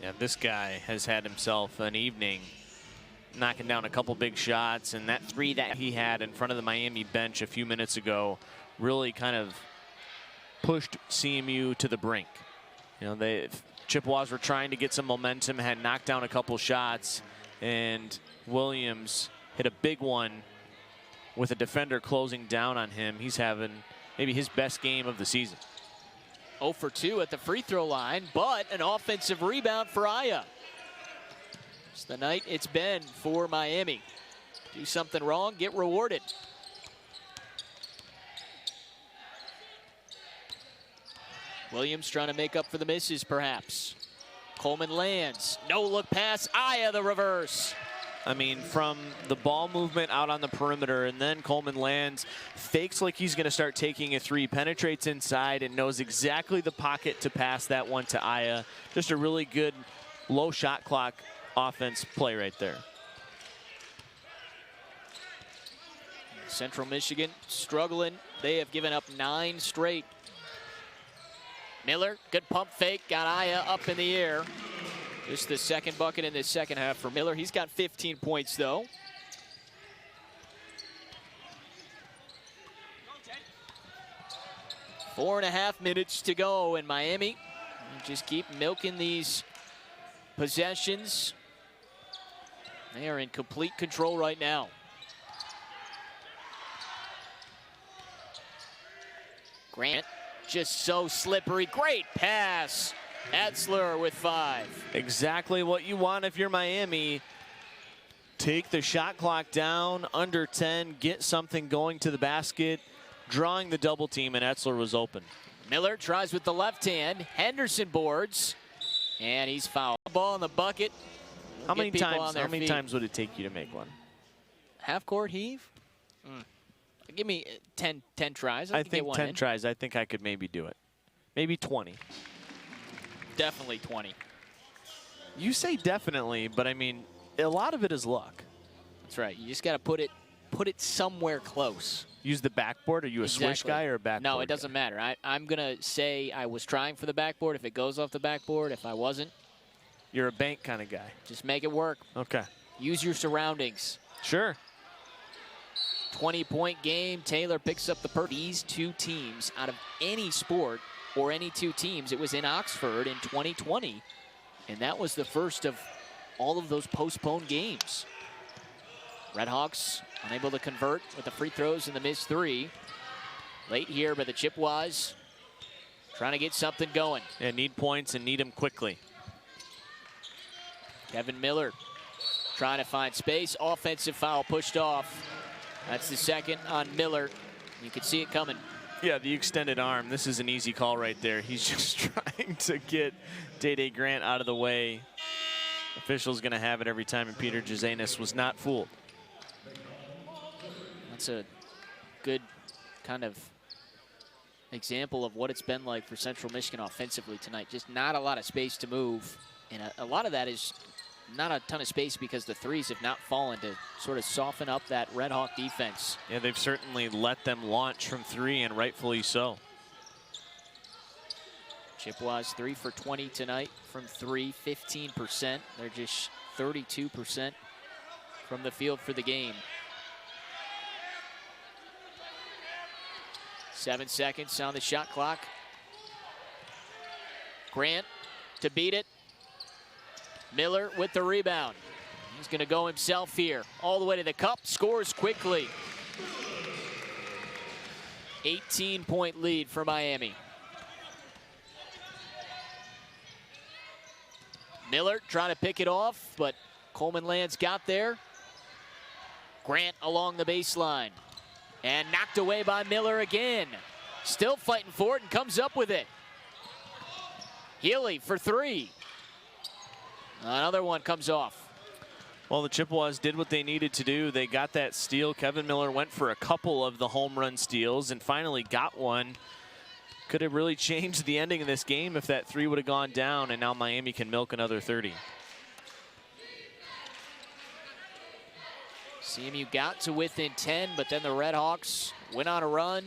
Yeah, this guy has had himself an evening knocking down a couple big shots, and that 3 that he had in front of the Miami bench a few minutes ago really kind of pushed CMU to the brink. You know, Chippewas were trying to get some momentum, had knocked down a couple shots, and Williams hit a big one with a defender closing down on him. He's having maybe his best game of the season. 0 for 2 at the free throw line, but an offensive rebound for Aya. It's the night it's been for Miami. Do something wrong, get rewarded. Williams trying to make up for the misses, perhaps. Coleman lands. No look pass. Aya the reverse. I mean, from the ball movement out on the perimeter, and then Coleman lands, fakes like he's going to start taking a three, penetrates inside, and knows exactly the pocket to pass that one to Aya. Just a really good low shot clock offense play right there. Central Michigan struggling. They have given up 9 straight. Miller, good pump fake, got Aya up in the air. Just the second bucket in the second half for Miller. He's got 15 points, though. Four and a half minutes to go in Miami. Just keep milking these possessions. They are in complete control right now. Grant, just so slippery. Great pass. Etzler with 5. Exactly what you want if you're Miami. Take the shot clock down, under 10, get something going to the basket, drawing the double team, and Etzler was open. Miller tries with the left hand. Henderson boards, and he's fouled. Ball in the bucket. How many times would it take you to make one? Half court heave? Give me 10 tries. I think 10 tries. I think I could maybe do it. Maybe 20. Definitely 20. You say definitely, but I mean, a lot of it is luck. That's right. You just got to put it somewhere close. Use the backboard. Are you a swish guy or a backboard? No, it doesn't matter. I'm going to say I was trying for the backboard. If it goes off the backboard, if I wasn't. You're a bank kind of guy. Just make it work. Okay. Use your surroundings. Sure. 20-point game. Taylor picks up the These two teams, out of any sport or any two teams, it was in Oxford in 2020. And that was the first of all of those postponed games. Redhawks unable to convert with the free throws and the missed 3. Late here, but the Chippewas trying to get something going. Yeah, need points and need them quickly. Kevin Miller trying to find space. Offensive foul pushed off. That's the second on Miller. You can see it coming. Yeah, the extended arm. This is an easy call right there. He's just trying to get Day Grant out of the way. Official's going to have it every time, and Peter Jazanis was not fooled. That's a good kind of example of what it's been like for Central Michigan offensively tonight. Just not a lot of space to move. And a lot of that is not a ton of space because the threes have not fallen to sort of soften up that Red Hawk defense. Yeah, they've certainly let them launch from 3, and rightfully so. Chippewas 3 for 20 tonight from 3, 15%. They're just 32% from the field for the game. 7 seconds on the shot clock. Grant to beat it. Miller with the rebound. He's going to go himself here. All the way to the cup. Scores quickly. 18-point lead for Miami. Miller trying to pick it off, but Coleman Lands got there. Grant along the baseline. And knocked away by Miller again. Still fighting for it and comes up with it. Healy for 3. Another one comes off. Well, the Chippewas did what they needed to do. They got that steal. Kevin Miller went for a couple of the home run steals and finally got one. Could have really changed the ending of this game if that 3 would have gone down, and now Miami can milk another 30. CMU got to within 10, but then the Redhawks went on a run,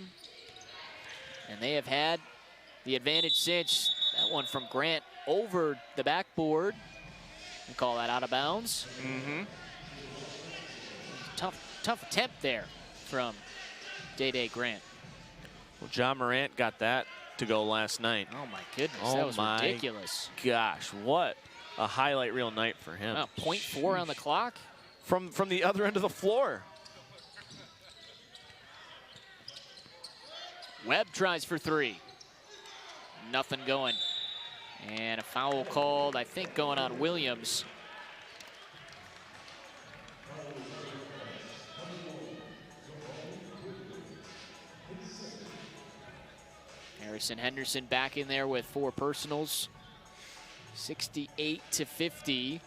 and they have had the advantage since. That one from Grant over the backboard. We call that out of bounds. Tough attempt there from Day Grant. Well, John Morant got that to go last night. Oh my goodness, Oh that was my ridiculous. Gosh, what a highlight reel night for him. Wow, 0.4 on the clock. From the other end of the floor. Webb tries for three. Nothing going. And a foul called, I think, going on Williams. Harrison Henderson back in there with 4 personals. 68-50.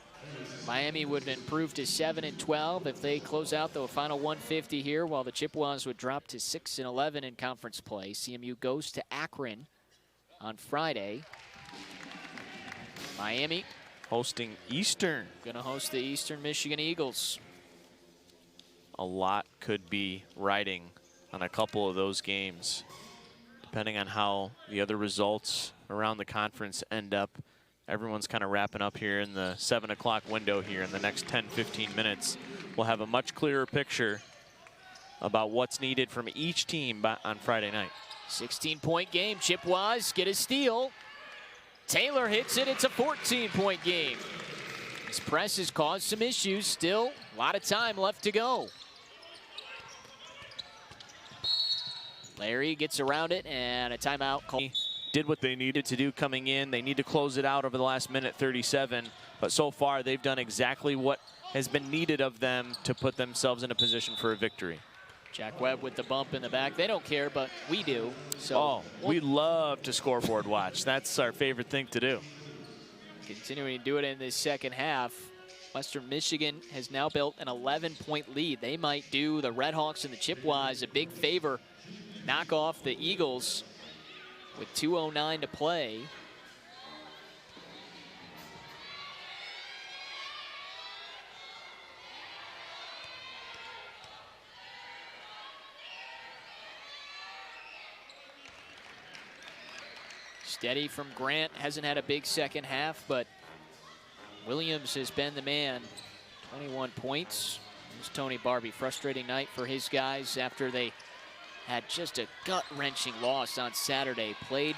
Miami would improve to 7-12 if they close out the final 150 here, while the Chippewas would drop to 6-11 in conference play. CMU goes to Akron on Friday. Miami hosting Eastern. Gonna host the Eastern Michigan Eagles. A lot could be riding on a couple of those games, depending on how the other results around the conference end up. Everyone's kind of wrapping up here in the 7 o'clock window here in the next 10-15 minutes. We'll have a much clearer picture about what's needed from each team on Friday night. 16-point game. Chippewas get a steal. Taylor hits it. It's a 14-point game. This press has caused some issues. Still a lot of time left to go. Larry gets around it, and a timeout call. Did what they needed to do coming in. They need to close it out over the last minute 37, but so far they've done exactly what has been needed of them to put themselves in a position for a victory. Jack Webb with the bump in the back. They don't care, but we do. So we love to scoreboard watch. That's our favorite thing to do. Continuing to do it in this second half. Western Michigan has now built an 11-point lead. They might do the Redhawks and the Chippewas a big favor, knock off the Eagles with 2:09 to play. Steady from Grant, hasn't had a big second half, but Williams has been the man. 21 points. There's Tony Barbie. Frustrating night for his guys after they had just a gut-wrenching loss on Saturday. Played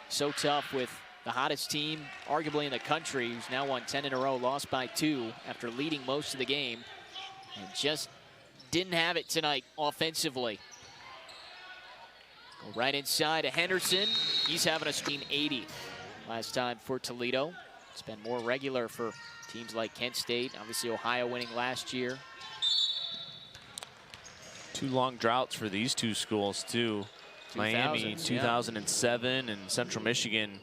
so tough with the hottest team, arguably in the country, who's now won 10 in a row, lost by 2 after leading most of the game, and just didn't have it tonight offensively. Go right inside to Henderson. He's having a screen 80 last time for Toledo. It's been more regular for teams like Kent State, obviously Ohio winning last year. 2 long droughts for these 2 schools too. Miami 2007 and Central Michigan.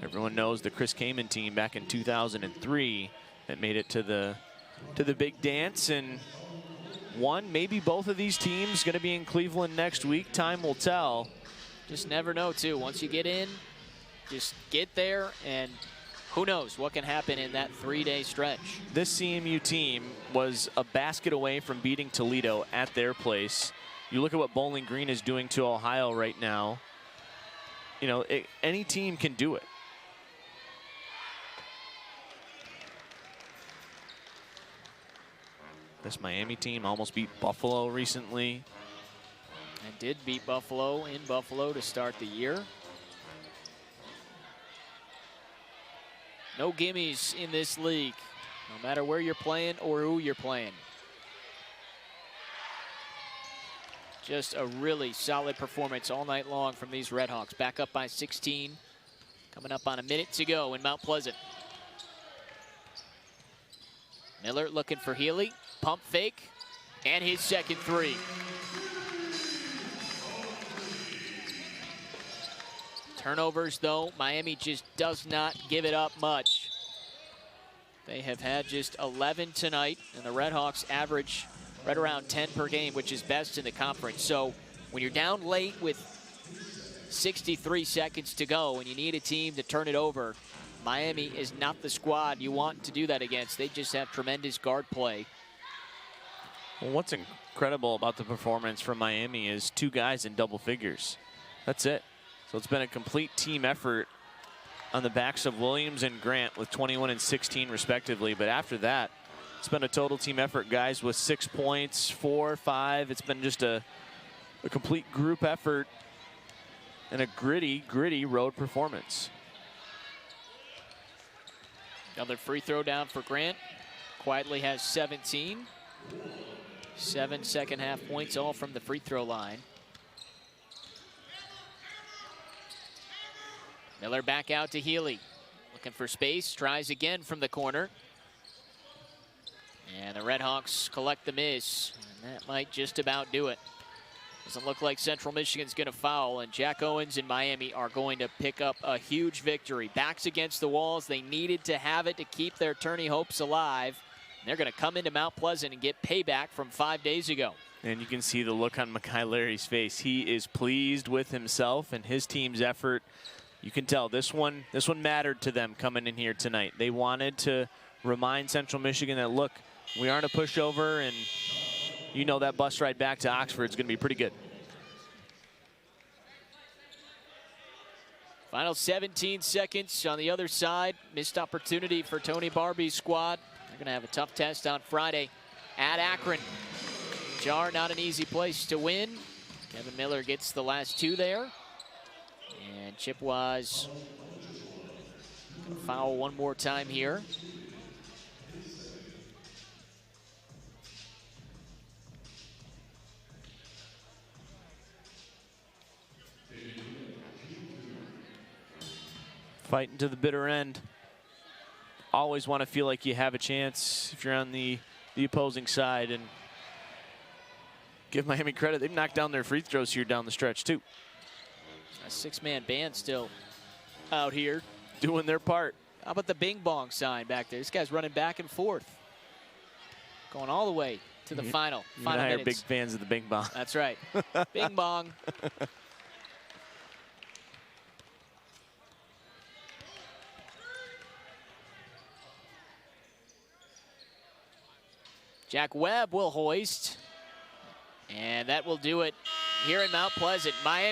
Everyone knows the Chris Kaman team back in 2003 that made it to the big dance, and maybe both of these teams going to be in Cleveland next week. Time will tell. Just never know too. Once you get in, just get there, and who knows what can happen in that 3-day stretch. This CMU team was a basket away from beating Toledo at their place. You look at what Bowling Green is doing to Ohio right now. You know, any team can do it. This Miami team almost beat Buffalo recently. And did beat Buffalo in Buffalo to start the year. No gimmies in this league, no matter where you're playing or who you're playing. Just a really solid performance all night long from these Redhawks. Back up by 16, coming up on a minute to go in Mount Pleasant. Miller looking for Healy, pump fake, and his second 3. Turnovers, though, Miami just does not give it up much. They have had just 11 tonight, and the Redhawks average right around 10 per game, which is best in the conference. So when you're down late with 63 seconds to go and you need a team to turn it over, Miami is not the squad you want to do that against. They just have tremendous guard play. Well, what's incredible about the performance from Miami is 2 guys in double figures. That's it. So it's been a complete team effort on the backs of Williams and Grant with 21 and 16 respectively. But after that, it's been a total team effort. Guys with 6 points, 4, 5. It's been just a complete group effort and a gritty road performance. Another free throw down for Grant. Quietly has 17. 7 second half points, all from the free throw line. Miller back out to Healy. Looking for space, tries again from the corner. And the Redhawks collect the miss, and that might just about do it. Doesn't look like Central Michigan's going to foul, and Jack Owens and Miami are going to pick up a huge victory. Backs against the walls. They needed to have it to keep their tourney hopes alive. They're going to come into Mount Pleasant and get payback from 5 days ago. And you can see the look on Makai Larry's face. He is pleased with himself and his team's effort. You can tell this one mattered to them coming in here tonight. They wanted to remind Central Michigan that, look, we aren't a pushover, and you know that bus ride back to Oxford is going to be pretty good. Final 17 seconds on the other side. Missed opportunity for Tony Barbie's squad. They're going to have a tough test on Friday at Akron. Jar, not an easy place to win. Kevin Miller gets the last 2 there. And Chippewas gonna foul one more time here. Fighting to the bitter end. Always want to feel like you have a chance if you're on the opposing side, and give Miami credit. They've knocked down their free throws here down the stretch too. A 6-man band still out here doing their part. How about the Bing Bong sign back there? This guy's running back and forth, going all the way to the final. You and I are big fans of the Bing Bong. That's right. Bing Bong. Jack Webb will hoist, and that will do it here in Mount Pleasant. Miami